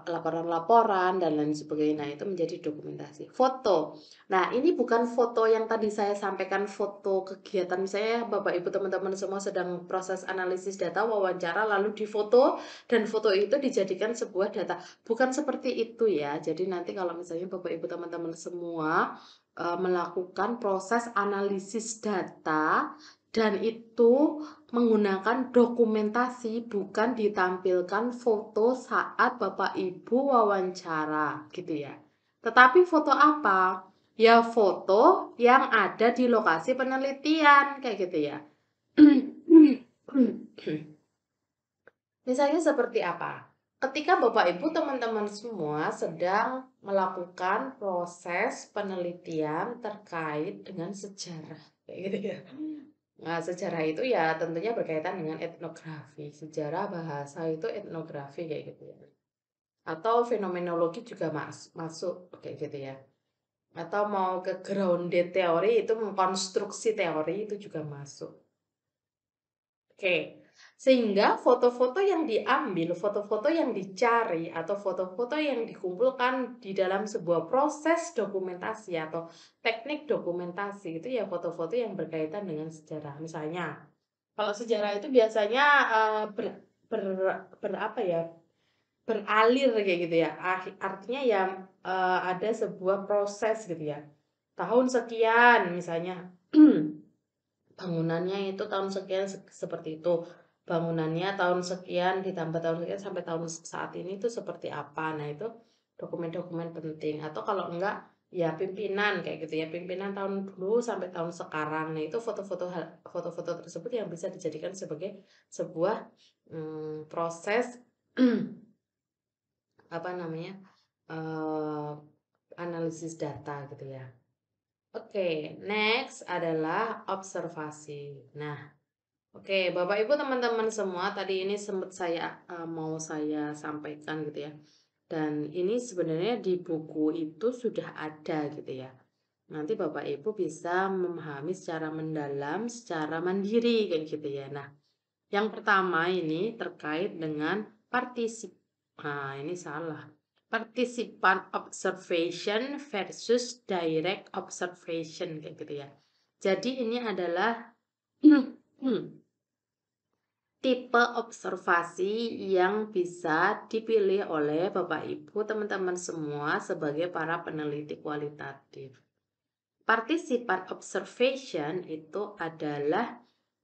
laporan-laporan dan lain sebagainya. Nah, itu menjadi dokumentasi. Foto. Nah, ini bukan foto yang tadi saya sampaikan, foto kegiatan misalnya Bapak Ibu teman-teman semua sedang proses analisis data, wawancara lalu difoto dan foto itu dijadikan sebuah data. Bukan seperti itu ya. Jadi nanti kalau misalnya Bapak Ibu teman-teman semua melakukan proses analisis data dan itu menggunakan dokumentasi, bukan ditampilkan foto saat Bapak Ibu wawancara gitu ya. Tetapi foto apa? Ya foto yang ada di lokasi penelitian kayak gitu ya. Misalnya seperti apa? Ketika Bapak Ibu teman-teman semua sedang melakukan proses penelitian terkait dengan sejarah kayak gitu ya. Nah, sejarah itu ya tentunya berkaitan dengan etnografi. Sejarah bahasa itu etnografi kayak gitu ya. Atau fenomenologi juga masuk kayak gitu ya. Atau mau ke grounded teori itu mengkonstruksi teori itu juga masuk. Oke. Sehingga foto-foto yang diambil, foto-foto yang dicari atau foto-foto yang dikumpulkan di dalam sebuah proses dokumentasi atau teknik dokumentasi itu ya foto-foto yang berkaitan dengan sejarah. Misalnya kalau sejarah itu biasanya, ber ber berapa ya, beralir kayak gitu ya, artinya ya, ada sebuah proses gitu ya. Tahun sekian misalnya, bangunannya itu tahun sekian seperti itu, bangunannya tahun sekian ditambah tahun sekian sampai tahun saat ini itu seperti apa. Nah, itu dokumen-dokumen penting atau kalau enggak ya pimpinan kayak gitu ya, pimpinan tahun dulu sampai tahun sekarang. Nah, itu foto-foto tersebut yang bisa dijadikan sebagai sebuah proses apa namanya? eh, Analisis data gitu ya. Oke, next adalah observasi. Nah, oke, Bapak Ibu teman-teman semua, tadi ini sempat mau saya sampaikan gitu ya. Dan ini sebenarnya di buku itu sudah ada gitu ya. Nanti Bapak Ibu bisa memahami secara mendalam, secara mandiri kayak gitu ya. Nah, yang pertama ini terkait dengan partisip. Nah, ini salah. Participan observation versus direct observation kayak gitu ya. Jadi ini adalah tipe observasi yang bisa dipilih oleh Bapak Ibu teman-teman semua sebagai para peneliti kualitatif. Partisipan observation itu adalah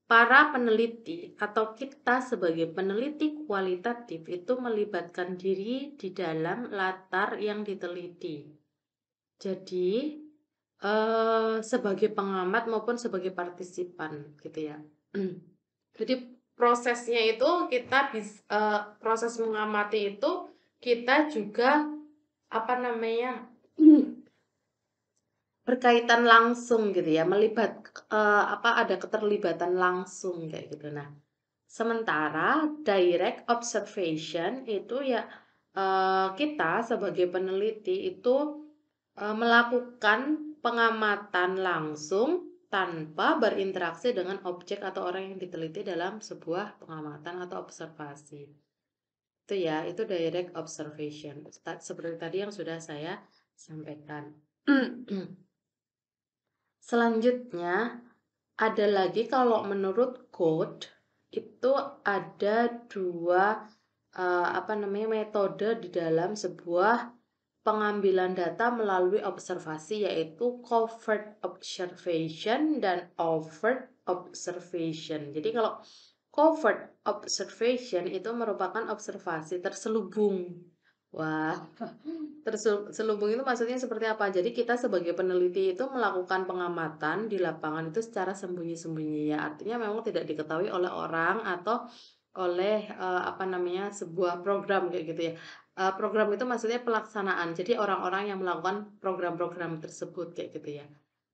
para peneliti atau kita sebagai peneliti kualitatif itu melibatkan diri di dalam latar yang diteliti. Jadi sebagai pengamat maupun sebagai partisipan gitu ya. Jadi prosesnya itu proses mengamati itu kita juga apa namanya berkaitan langsung gitu ya, ada keterlibatan langsung kayak gitu. Nah, sementara direct observation itu ya kita sebagai peneliti itu melakukan pengamatan langsung tanpa berinteraksi dengan objek atau orang yang diteliti dalam sebuah pengamatan atau observasi. Itu ya, itu direct observation. Seperti tadi yang sudah saya sampaikan. Selanjutnya, ada lagi kalau menurut code itu ada dua metode di dalam sebuah pengambilan data melalui observasi, yaitu covert observation dan overt observation. Jadi kalau covert observation itu merupakan observasi terselubung. Wah, terselubung itu maksudnya seperti apa? Jadi kita sebagai peneliti itu melakukan pengamatan di lapangan itu secara sembunyi-sembunyi ya. Artinya memang tidak diketahui oleh orang atau oleh sebuah program kayak gitu ya. Program itu maksudnya pelaksanaan. Jadi orang-orang yang melakukan program-program tersebut kayak gitu ya.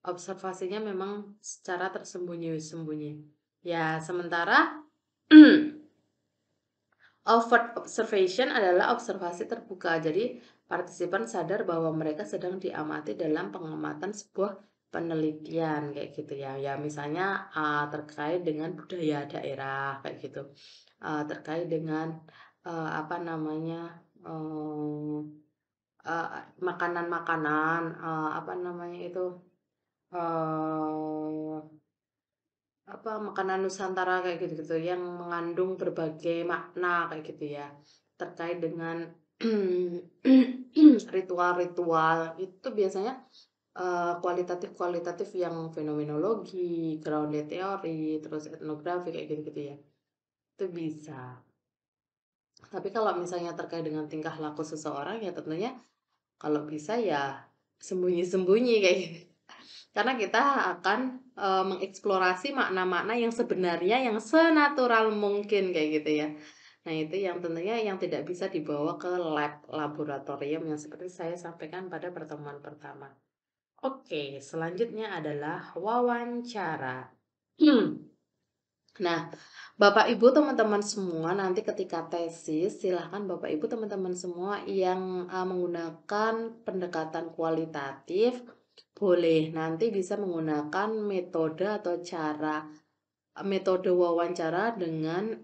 Observasinya memang secara tersembunyi-sembunyi. Ya, sementara overt observation adalah observasi terbuka. Jadi partisipan sadar bahwa mereka sedang diamati dalam pengamatan sebuah penelitian kayak gitu ya. Ya misalnya terkait dengan budaya daerah kayak gitu. Terkait dengan apa namanya eh, makanan-makanan apa namanya itu eh makanan Nusantara kayak gitu-gitu yang mengandung berbagai makna kayak gitu ya, terkait dengan ritual-ritual itu biasanya kualitatif yang fenomenologi, grounded theory, terus etnografi kayak gitu-gitu ya. Itu bisa. Tapi kalau misalnya terkait dengan tingkah laku seseorang ya tentunya kalau bisa ya sembunyi-sembunyi kayak gitu. Karena kita akan mengeksplorasi makna-makna yang sebenarnya yang senatural mungkin kayak gitu ya. Nah, itu yang tentunya yang tidak bisa dibawa ke laboratorium yang seperti saya sampaikan pada pertemuan pertama. Oke, selanjutnya adalah wawancara. Nah, Bapak Ibu teman-teman semua nanti ketika tesis silahkan Bapak Ibu teman-teman semua yang menggunakan pendekatan kualitatif boleh nanti bisa menggunakan metode wawancara dengan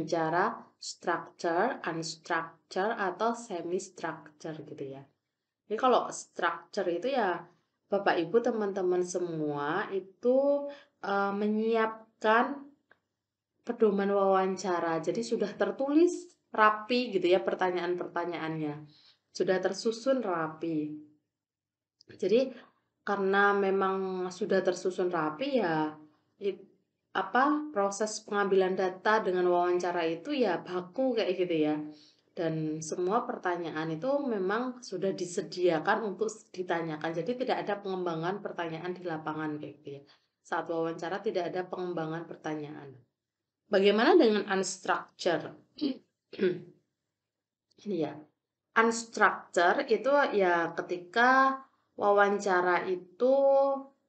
cara structure, unstructure atau semi structure gitu ya. Jadi kalau structure itu ya Bapak Ibu teman-teman semua itu menyiapkan pedoman wawancara. Jadi sudah tertulis rapi gitu ya pertanyaan-pertanyaannya. Sudah tersusun rapi. Jadi karena memang sudah tersusun rapi ya proses pengambilan data dengan wawancara itu ya baku kayak gitu ya. Dan semua pertanyaan itu memang sudah disediakan untuk ditanyakan. Jadi tidak ada pengembangan pertanyaan di lapangan kayak gitu ya. Saat wawancara tidak ada pengembangan pertanyaan. Bagaimana dengan unstructured? Ini ya. Unstructured itu ya ketika wawancara itu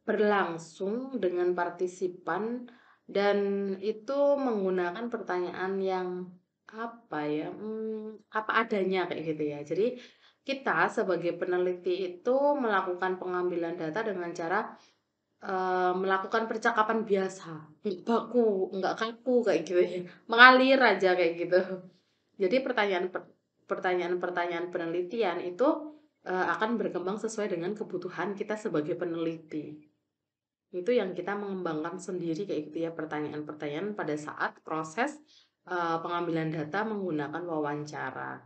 berlangsung dengan partisipan dan itu menggunakan pertanyaan yang apa ya, apa adanya kayak gitu ya. Jadi kita sebagai peneliti itu melakukan pengambilan data dengan cara melakukan percakapan biasa, nggak baku, nggak kaku kayak gitu ya, mengalir aja kayak gitu. Jadi pertanyaan-pertanyaan penelitian itu akan berkembang sesuai dengan kebutuhan kita sebagai peneliti. Itu yang kita mengembangkan sendiri kayak gitu ya, pertanyaan-pertanyaan pada saat proses pengambilan data menggunakan wawancara.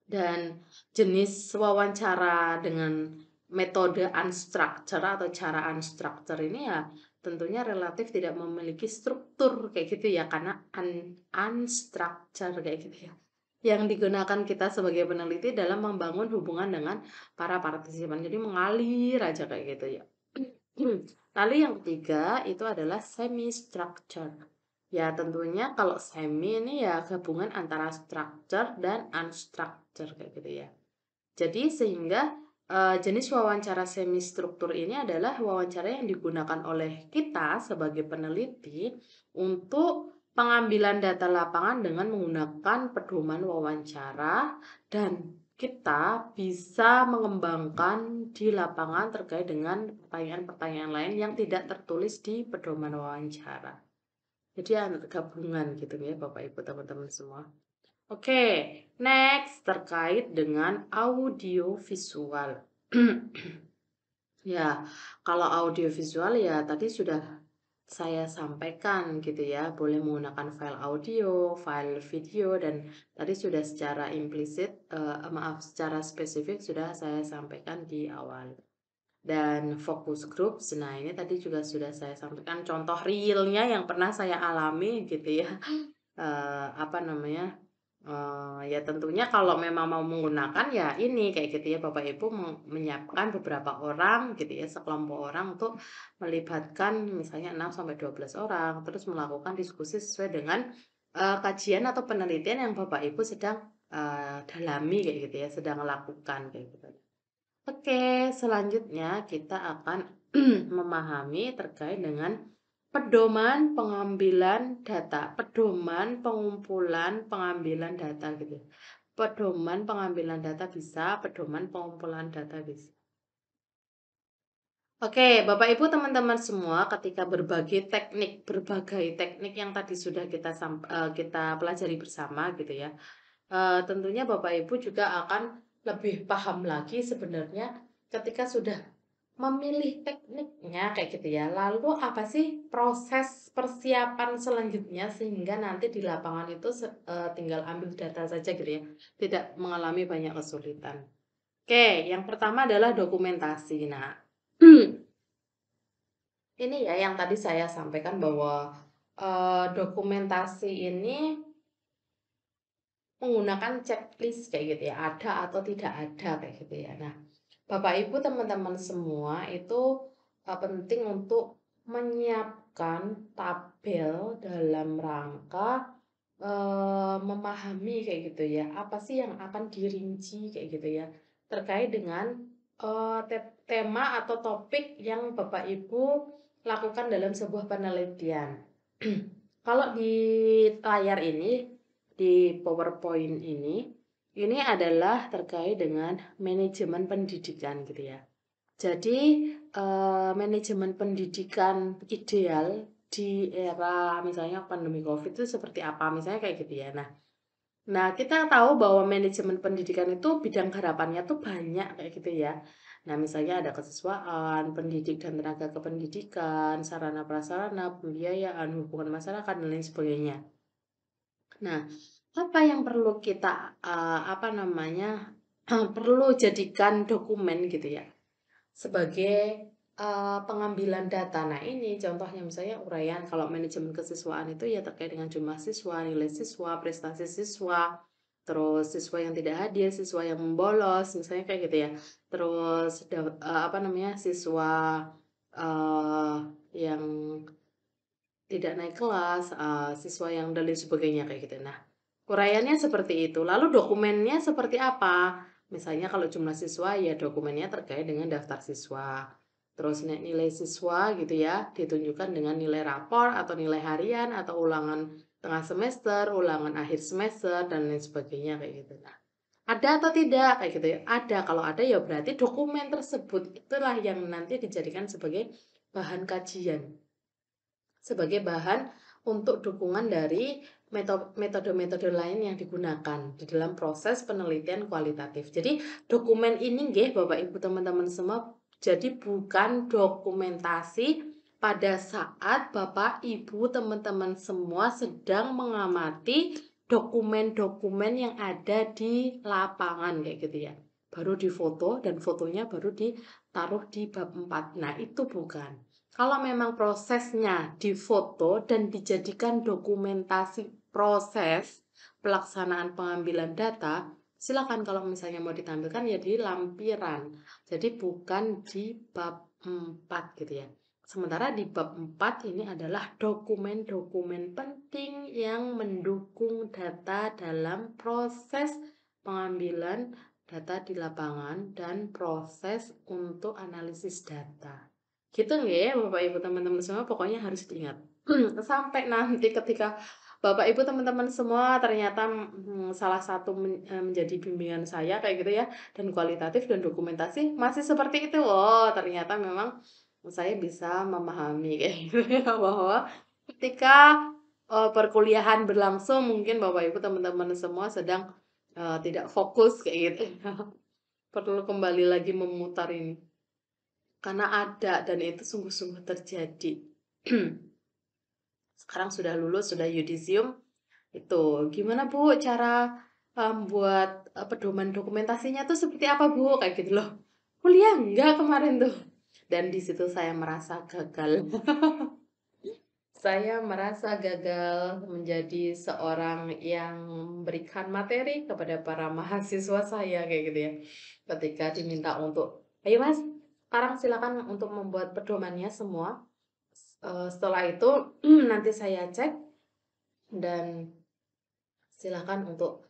Dan jenis wawancara dengan metode unstructured atau cara unstructured ini ya tentunya relatif tidak memiliki struktur kayak gitu ya, karena unstructured kayak gitu ya. Yang digunakan kita sebagai peneliti dalam membangun hubungan dengan para partisipan. Jadi mengalir aja kayak gitu ya. Lalu yang ketiga itu adalah semi structured. Ya tentunya kalau semi ini ya gabungan antara structure dan unstructure kayak gitu ya. Jadi sehingga jenis wawancara semi struktur ini adalah wawancara yang digunakan oleh kita sebagai peneliti untuk pengambilan data lapangan dengan menggunakan pedoman wawancara dan kita bisa mengembangkan di lapangan terkait dengan pertanyaan-pertanyaan lain yang tidak tertulis di pedoman wawancara. Jadi gabungan gitu ya Bapak Ibu teman-teman semua. Oke, next terkait dengan audio visual. Ya, kalau audio visual ya tadi sudah saya sampaikan gitu ya, boleh menggunakan file audio, file video, dan tadi sudah secara implisit, secara spesifik sudah saya sampaikan di awal. Dan focus group, nah ini tadi juga sudah saya sampaikan contoh realnya yang pernah saya alami gitu ya. Apa namanya, ya tentunya kalau memang mau menggunakan ya ini kayak gitu ya Bapak Ibu menyiapkan beberapa orang gitu ya, sekelompok orang untuk melibatkan misalnya 6 sampai 12 orang, terus melakukan diskusi sesuai dengan kajian atau penelitian yang Bapak Ibu sedang dalami kayak gitu ya, sedang lakukan kayak gitu. Oke, selanjutnya kita akan memahami terkait dengan pedoman pengambilan data, pedoman pengumpulan pengambilan data gitu. Pedoman pengambilan data bisa, pedoman pengumpulan data bisa. Oke, Bapak Ibu teman-teman semua, ketika berbagai teknik yang tadi sudah kita pelajari bersama gitu ya. Tentunya Bapak Ibu juga akan lebih paham lagi sebenarnya ketika sudah memilih tekniknya kayak gitu ya. Lalu apa sih proses persiapan selanjutnya sehingga nanti di lapangan itu tinggal ambil data saja gitu ya. Tidak mengalami banyak kesulitan. Oke, yang pertama adalah dokumentasi. Nah, ini ya yang tadi saya sampaikan bahwa dokumentasi ini menggunakan checklist kayak gitu ya, ada atau tidak ada kayak gitu ya. Nah, Bapak Ibu teman-teman semua itu penting untuk menyiapkan tabel dalam rangka memahami kayak gitu ya, apa sih yang akan dirinci kayak gitu ya, terkait dengan tema atau topik yang Bapak Ibu lakukan dalam sebuah penelitian. Kalau di layar ini, di PowerPoint ini adalah terkait dengan manajemen pendidikan gitu ya. Jadi manajemen pendidikan ideal di era misalnya pandemi COVID itu seperti apa, misalnya kayak gitu ya. Nah, kita tahu bahwa manajemen pendidikan itu bidang garapannya tuh banyak kayak gitu ya. Nah, misalnya ada kesiswaan, pendidik dan tenaga kependidikan, sarana prasarana, pembiayaan, hubungan masyarakat dan lain sebagainya. Nah, apa yang perlu kita apa namanya perlu jadikan dokumen gitu ya sebagai pengambilan data. Nah, ini contohnya misalnya uraian kalau manajemen kesiswaan itu ya terkait dengan jumlah siswa, nilai siswa, prestasi siswa, terus siswa yang tidak hadir, siswa yang bolos, misalnya kayak gitu ya. Terus apa namanya, siswa yang tidak naik kelas, siswa yang dan lain sebagainya kayak gitu. Nah, uraiannya seperti itu. Lalu dokumennya seperti apa? Misalnya kalau jumlah siswa ya dokumennya terkait dengan daftar siswa. Terus nilai siswa gitu ya, ditunjukkan dengan nilai rapor atau nilai harian atau ulangan tengah semester, ulangan akhir semester dan lain sebagainya kayak gitu. Nah, ada atau tidak kayak gitu ya? Ada. Kalau ada ya berarti dokumen tersebut itulah yang nanti dijadikan sebagai bahan kajian, sebagai bahan untuk dukungan dari metode-metode lain yang digunakan di dalam proses penelitian kualitatif. Jadi dokumen ini nggih Bapak Ibu teman-teman semua, jadi bukan dokumentasi pada saat Bapak Ibu teman-teman semua sedang mengamati dokumen-dokumen yang ada di lapangan kayak gitu ya. Baru difoto dan fotonya baru ditaruh di bab 4. Nah, itu bukan. Kalau memang prosesnya difoto dan dijadikan dokumentasi proses pelaksanaan pengambilan data, silakan kalau misalnya mau ditampilkan ya di lampiran. Jadi bukan di bab 4 gitu ya. Sementara di bab 4 ini adalah dokumen-dokumen penting yang mendukung data dalam proses pengambilan data di lapangan dan proses untuk analisis data. Gitu nggih ya Bapak Ibu teman-teman semua, pokoknya harus diingat. Sampai nanti ketika Bapak Ibu teman-teman semua ternyata salah satu menjadi bimbingan saya kayak gitu ya, dan kualitatif dan dokumentasi masih seperti itu. Oh, ternyata memang saya bisa memahami kayak gitu ya, bahwa ketika perkuliahan berlangsung mungkin Bapak Ibu teman-teman semua sedang tidak fokus kayak gitu. Perlu kembali lagi memutar ini. Karena ada dan itu sungguh-sungguh terjadi. Sekarang sudah lulus, sudah yudisium. Itu gimana Bu cara buat pedoman dokumentasinya tuh seperti apa Bu? Kayak gitu loh. Kuliah enggak kemarin tuh. Dan di situ saya merasa gagal. Saya merasa gagal menjadi seorang yang memberikan materi kepada para mahasiswa saya kayak gitu ya. Ketika diminta untuk, ayo Mas, sekarang silakan untuk membuat pedomannya semua. Setelah itu nanti saya cek dan silakan untuk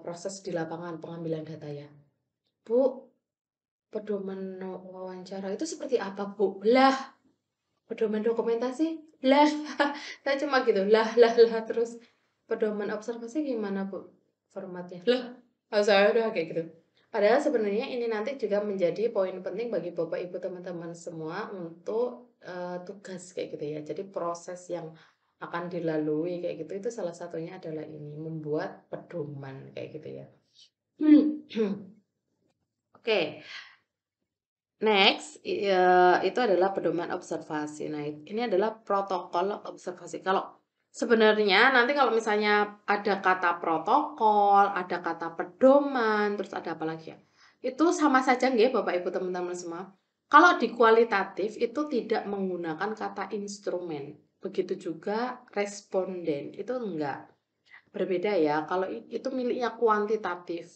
proses di lapangan pengambilan data ya. Bu, pedoman wawancara itu seperti apa Bu? Lah, pedoman dokumentasi? Lah, saya cuma gitu. Lah terus pedoman observasi gimana Bu formatnya? Lah, saya udah kayak gitu. Padahal sebenarnya ini nanti juga menjadi poin penting bagi Bapak Ibu teman-teman semua untuk tugas kayak gitu ya. Jadi proses yang akan dilalui kayak gitu itu salah satunya adalah ini membuat pedoman kayak gitu ya. Oke, next itu adalah pedoman observasi. Nah, ini adalah protokol observasi. Kalau sebenarnya nanti kalau misalnya ada kata protokol, ada kata pedoman, terus ada apa lagi ya? Itu sama saja nggih Bapak Ibu teman-teman semua. Kalau di kualitatif itu tidak menggunakan kata instrumen. Begitu juga responden. Itu enggak. Berbeda ya. Kalau itu miliknya kuantitatif.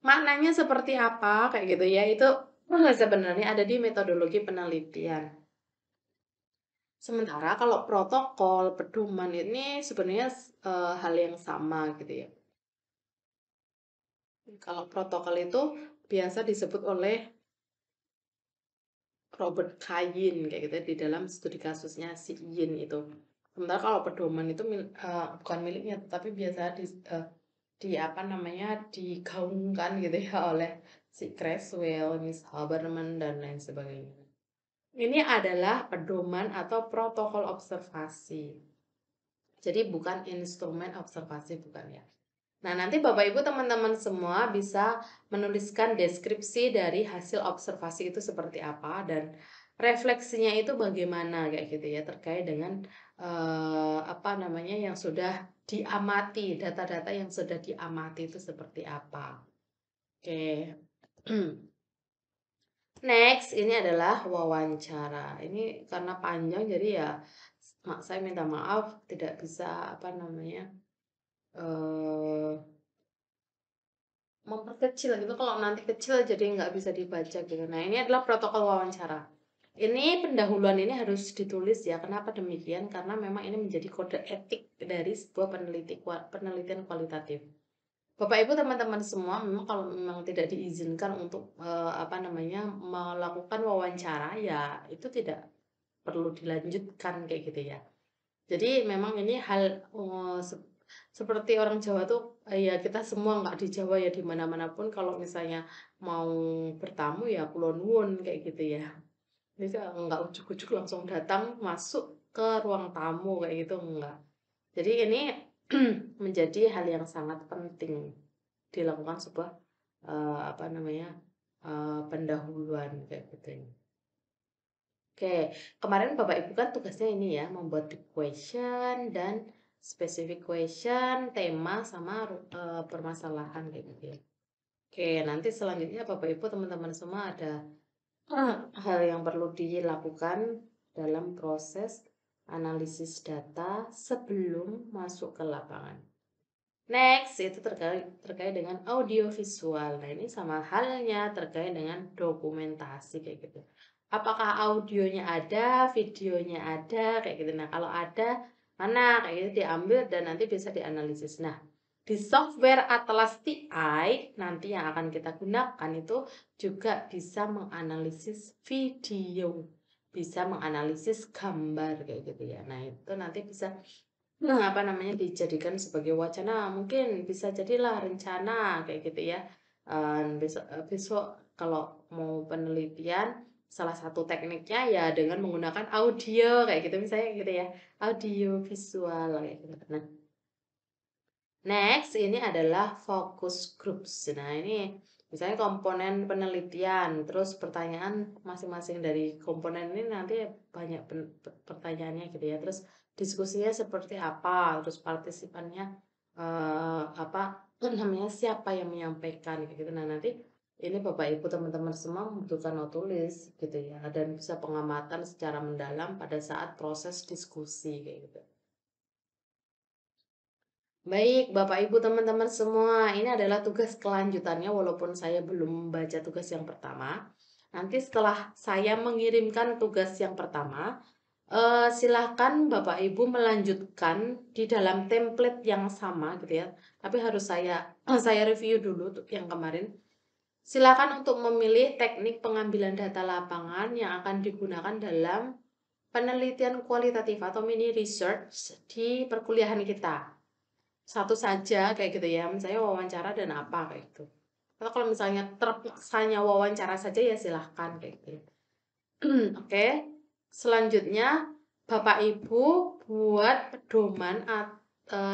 Maknanya seperti apa kayak gitu ya, itu sebenarnya ada di metodologi penelitian. Sementara kalau protokol, pedoman ini sebenarnya hal yang sama gitu ya. Kalau protokol itu biasa disebut oleh Robert Kayin kayak gitu ya, di dalam studi kasusnya si Yin itu. Sementara kalau pedoman itu bukan miliknya, tapi biasa di apa namanya digaungkan gitu ya oleh si Creswell, Miss Haberman dan lain sebagainya. Ini adalah pedoman atau protokol observasi. Jadi bukan instrumen observasi, bukan ya. Nah, nanti Bapak Ibu teman-teman semua bisa menuliskan deskripsi dari hasil observasi itu seperti apa dan refleksinya itu bagaimana kayak gitu ya, terkait dengan apa namanya yang sudah diamati, data-data yang sudah diamati itu seperti apa. Oke. Next, ini adalah wawancara. Ini karena panjang jadi ya saya minta maaf tidak bisa apa namanya memperkecil gitu, kalau nanti kecil jadi nggak bisa dibaca gitu. Nah, ini adalah protokol wawancara. Ini pendahuluan ini harus ditulis ya. Kenapa demikian? Karena memang ini menjadi kode etik dari sebuah penelitian kualitatif. Bapak Ibu teman-teman semua, memang kalau memang tidak diizinkan untuk apa namanya melakukan wawancara ya itu tidak perlu dilanjutkan kayak gitu ya. Jadi memang ini hal seperti orang Jawa tuh ya kita semua nggak di Jawa ya di mana-mana pun kalau misalnya mau bertamu ya kulon nuwun kayak gitu ya. Jadi nggak ujuk-ujuk langsung datang masuk ke ruang tamu kayak gitu enggak. Jadi ini menjadi hal yang sangat penting dilakukan sebuah apa namanya pendahuluan kayak gitu. Oke, kemarin Bapak Ibu kan tugasnya ini ya, membuat deep question dan specific question, tema sama permasalahan kayak gitu ya. Oke, nanti selanjutnya Bapak Ibu teman-teman semua ada hal yang perlu dilakukan dalam proses analisis data sebelum masuk ke lapangan. Next, itu terkait dengan audio visual. Nah, ini sama halnya terkait dengan dokumentasi kayak gitu. Apakah audionya ada, videonya ada, kayak gitu. Nah, kalau ada, mana kayak gitu diambil dan nanti bisa dianalisis. Nah, di software Atlas TI nanti yang akan kita gunakan itu juga bisa menganalisis video, bisa menganalisis gambar kayak gitu ya. Nah, itu nanti bisa apa namanya, dijadikan sebagai wacana, mungkin bisa jadilah rencana kayak gitu ya. Besok kalau mau penelitian, salah satu tekniknya ya dengan menggunakan audio kayak gitu misalnya gitu ya, audio visual kayak gitu. Nah, next ini adalah focus groups. Nah, ini misalnya komponen penelitian, terus pertanyaan masing-masing dari komponen ini nanti banyak pertanyaannya gitu ya. Terus diskusinya seperti apa, terus partisipannya apa namanya siapa yang menyampaikan gitu. Nah, nanti ini Bapak Ibu teman-teman semua membutuhkan tulis gitu ya dan bisa pengamatan secara mendalam pada saat proses diskusi kayak gitu. Baik, Bapak Ibu teman-teman semua, ini adalah tugas kelanjutannya walaupun saya belum membaca tugas yang pertama. Nanti setelah saya mengirimkan tugas yang pertama, silakan Bapak Ibu melanjutkan di dalam template yang sama gitu ya. Tapi harus saya review dulu untuk yang kemarin. Silakan untuk memilih teknik pengambilan data lapangan yang akan digunakan dalam penelitian kualitatif atau mini research di perkuliahan kita. Satu saja kayak gitu ya, misalnya wawancara dan apa kayak gitu. Atau kalau misalnya terpaksanya wawancara saja ya silahkan kayak gitu. Oke, selanjutnya Bapak Ibu buat pedoman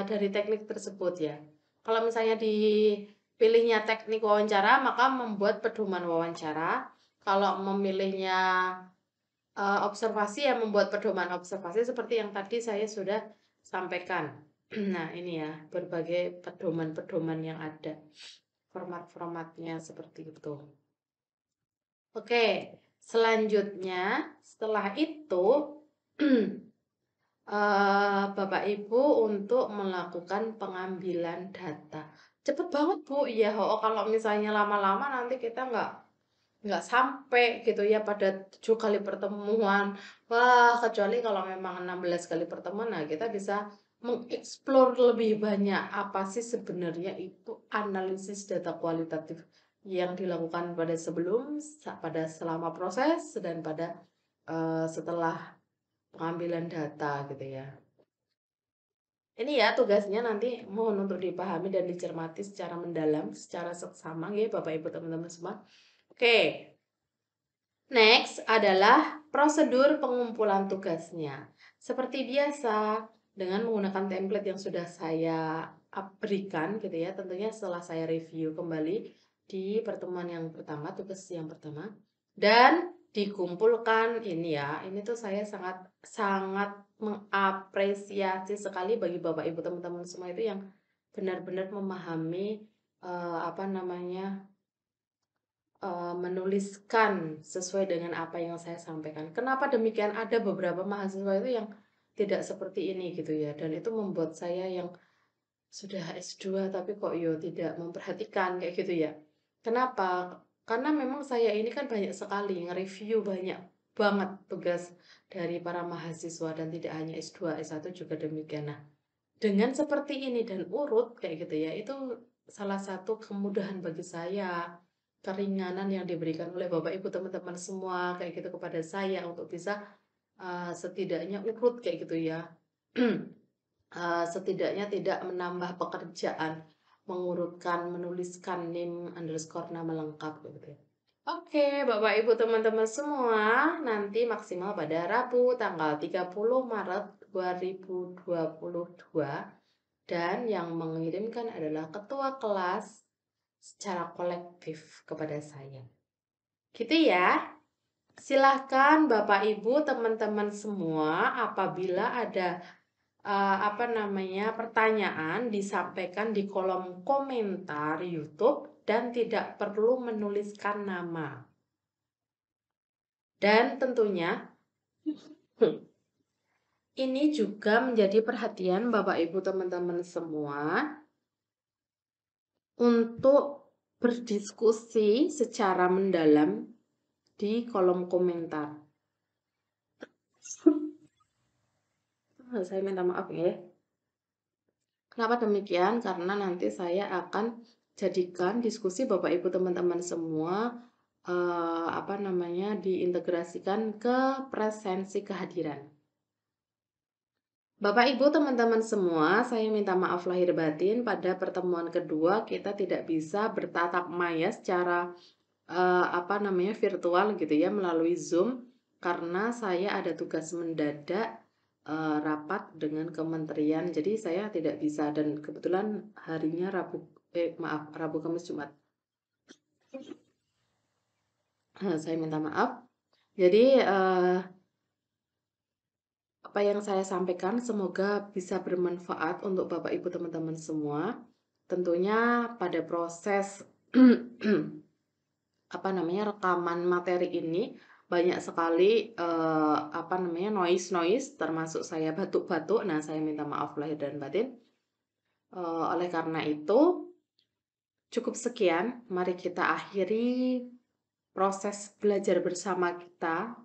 dari teknik tersebut ya. Kalau misalnya dipilihnya teknik wawancara, maka membuat pedoman wawancara. Kalau memilihnya observasi ya membuat pedoman observasi seperti yang tadi saya sudah sampaikan. Nah, ini ya berbagai pedoman-pedoman yang ada. Format-formatnya seperti itu. Oke, selanjutnya setelah itu Bapak Ibu untuk melakukan pengambilan data. Cepet banget Bu, ya kalau misalnya lama-lama nanti kita nggak sampai gitu ya pada 7 kali pertemuan. Wah, kecuali kalau memang 16 kali pertemuan, nah kita bisa mengeksplor lebih banyak apa sih sebenarnya itu analisis data kualitatif yang dilakukan pada pada selama proses dan pada setelah pengambilan data gitu ya. Ini ya tugasnya nanti mohon untuk dipahami dan dicermati secara mendalam, secara seksama ya Bapak Ibu teman-teman semua. Oke, next adalah prosedur pengumpulan tugasnya. Seperti biasa, dengan menggunakan template yang sudah saya berikan gitu ya, tentunya setelah saya review kembali di pertemuan yang pertama, tugas yang pertama, dan dikumpulkan ini ya, ini tuh saya sangat sangat mengapresiasi sekali bagi Bapak Ibu teman-teman semua itu yang benar-benar memahami apa namanya menuliskan sesuai dengan apa yang saya sampaikan. Kenapa demikian? Ada beberapa mahasiswa itu yang tidak seperti ini gitu ya, dan itu membuat saya yang sudah S2 tapi kok yo tidak memperhatikan kayak gitu ya. Kenapa? Karena memang saya ini kan banyak sekali nge-review banyak banget tugas dari para mahasiswa dan tidak hanya S2, S1 juga demikian. Nah, dengan seperti ini dan urut kayak gitu ya, itu salah satu kemudahan bagi saya, keringanan yang diberikan oleh Bapak Ibu teman-teman semua kayak gitu kepada saya untuk bisa setidaknya urut kayak gitu ya. Setidaknya tidak menambah pekerjaan, mengurutkan, menuliskan NIM underscore nama lengkap gitu ya. Oke, Bapak Ibu teman-teman semua, nanti maksimal pada Rabu tanggal 30 Maret 2022 dan yang mengirimkan adalah ketua kelas secara kolektif kepada saya. Gitu ya. Silahkan Bapak Ibu teman-teman semua apabila ada pertanyaan disampaikan di kolom komentar YouTube dan tidak perlu menuliskan nama. Dan tentunya ini juga menjadi perhatian Bapak Ibu teman-teman semua untuk berdiskusi secara mendalam di kolom komentar. Saya minta maaf ya. Kenapa demikian? Karena nanti saya akan jadikan diskusi Bapak Ibu teman-teman semua diintegrasikan ke presensi kehadiran. Bapak Ibu teman-teman semua, saya minta maaf lahir batin pada pertemuan kedua kita tidak bisa bertatap maya secara virtual gitu ya melalui Zoom karena saya ada tugas mendadak rapat dengan kementerian. Jadi saya tidak bisa dan kebetulan harinya Rabu Kamis Jumat. Saya minta maaf. Jadi apa yang saya sampaikan semoga bisa bermanfaat untuk Bapak Ibu teman-teman semua. Tentunya pada proses rekaman materi ini banyak sekali noise termasuk saya batuk-batuk. Nah, saya minta maaf lahir dan batin. Oleh karena itu cukup sekian, mari kita akhiri proses belajar bersama kita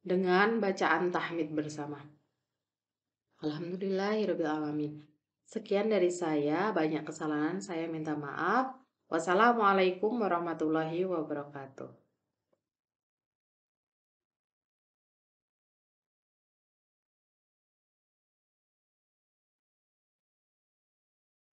dengan bacaan tahmid bersama. Alhamdulillahirabbil alamin. Sekian dari saya, banyak kesalahan saya minta maaf. Wassalamualaikum warahmatullahi wabarakatuh.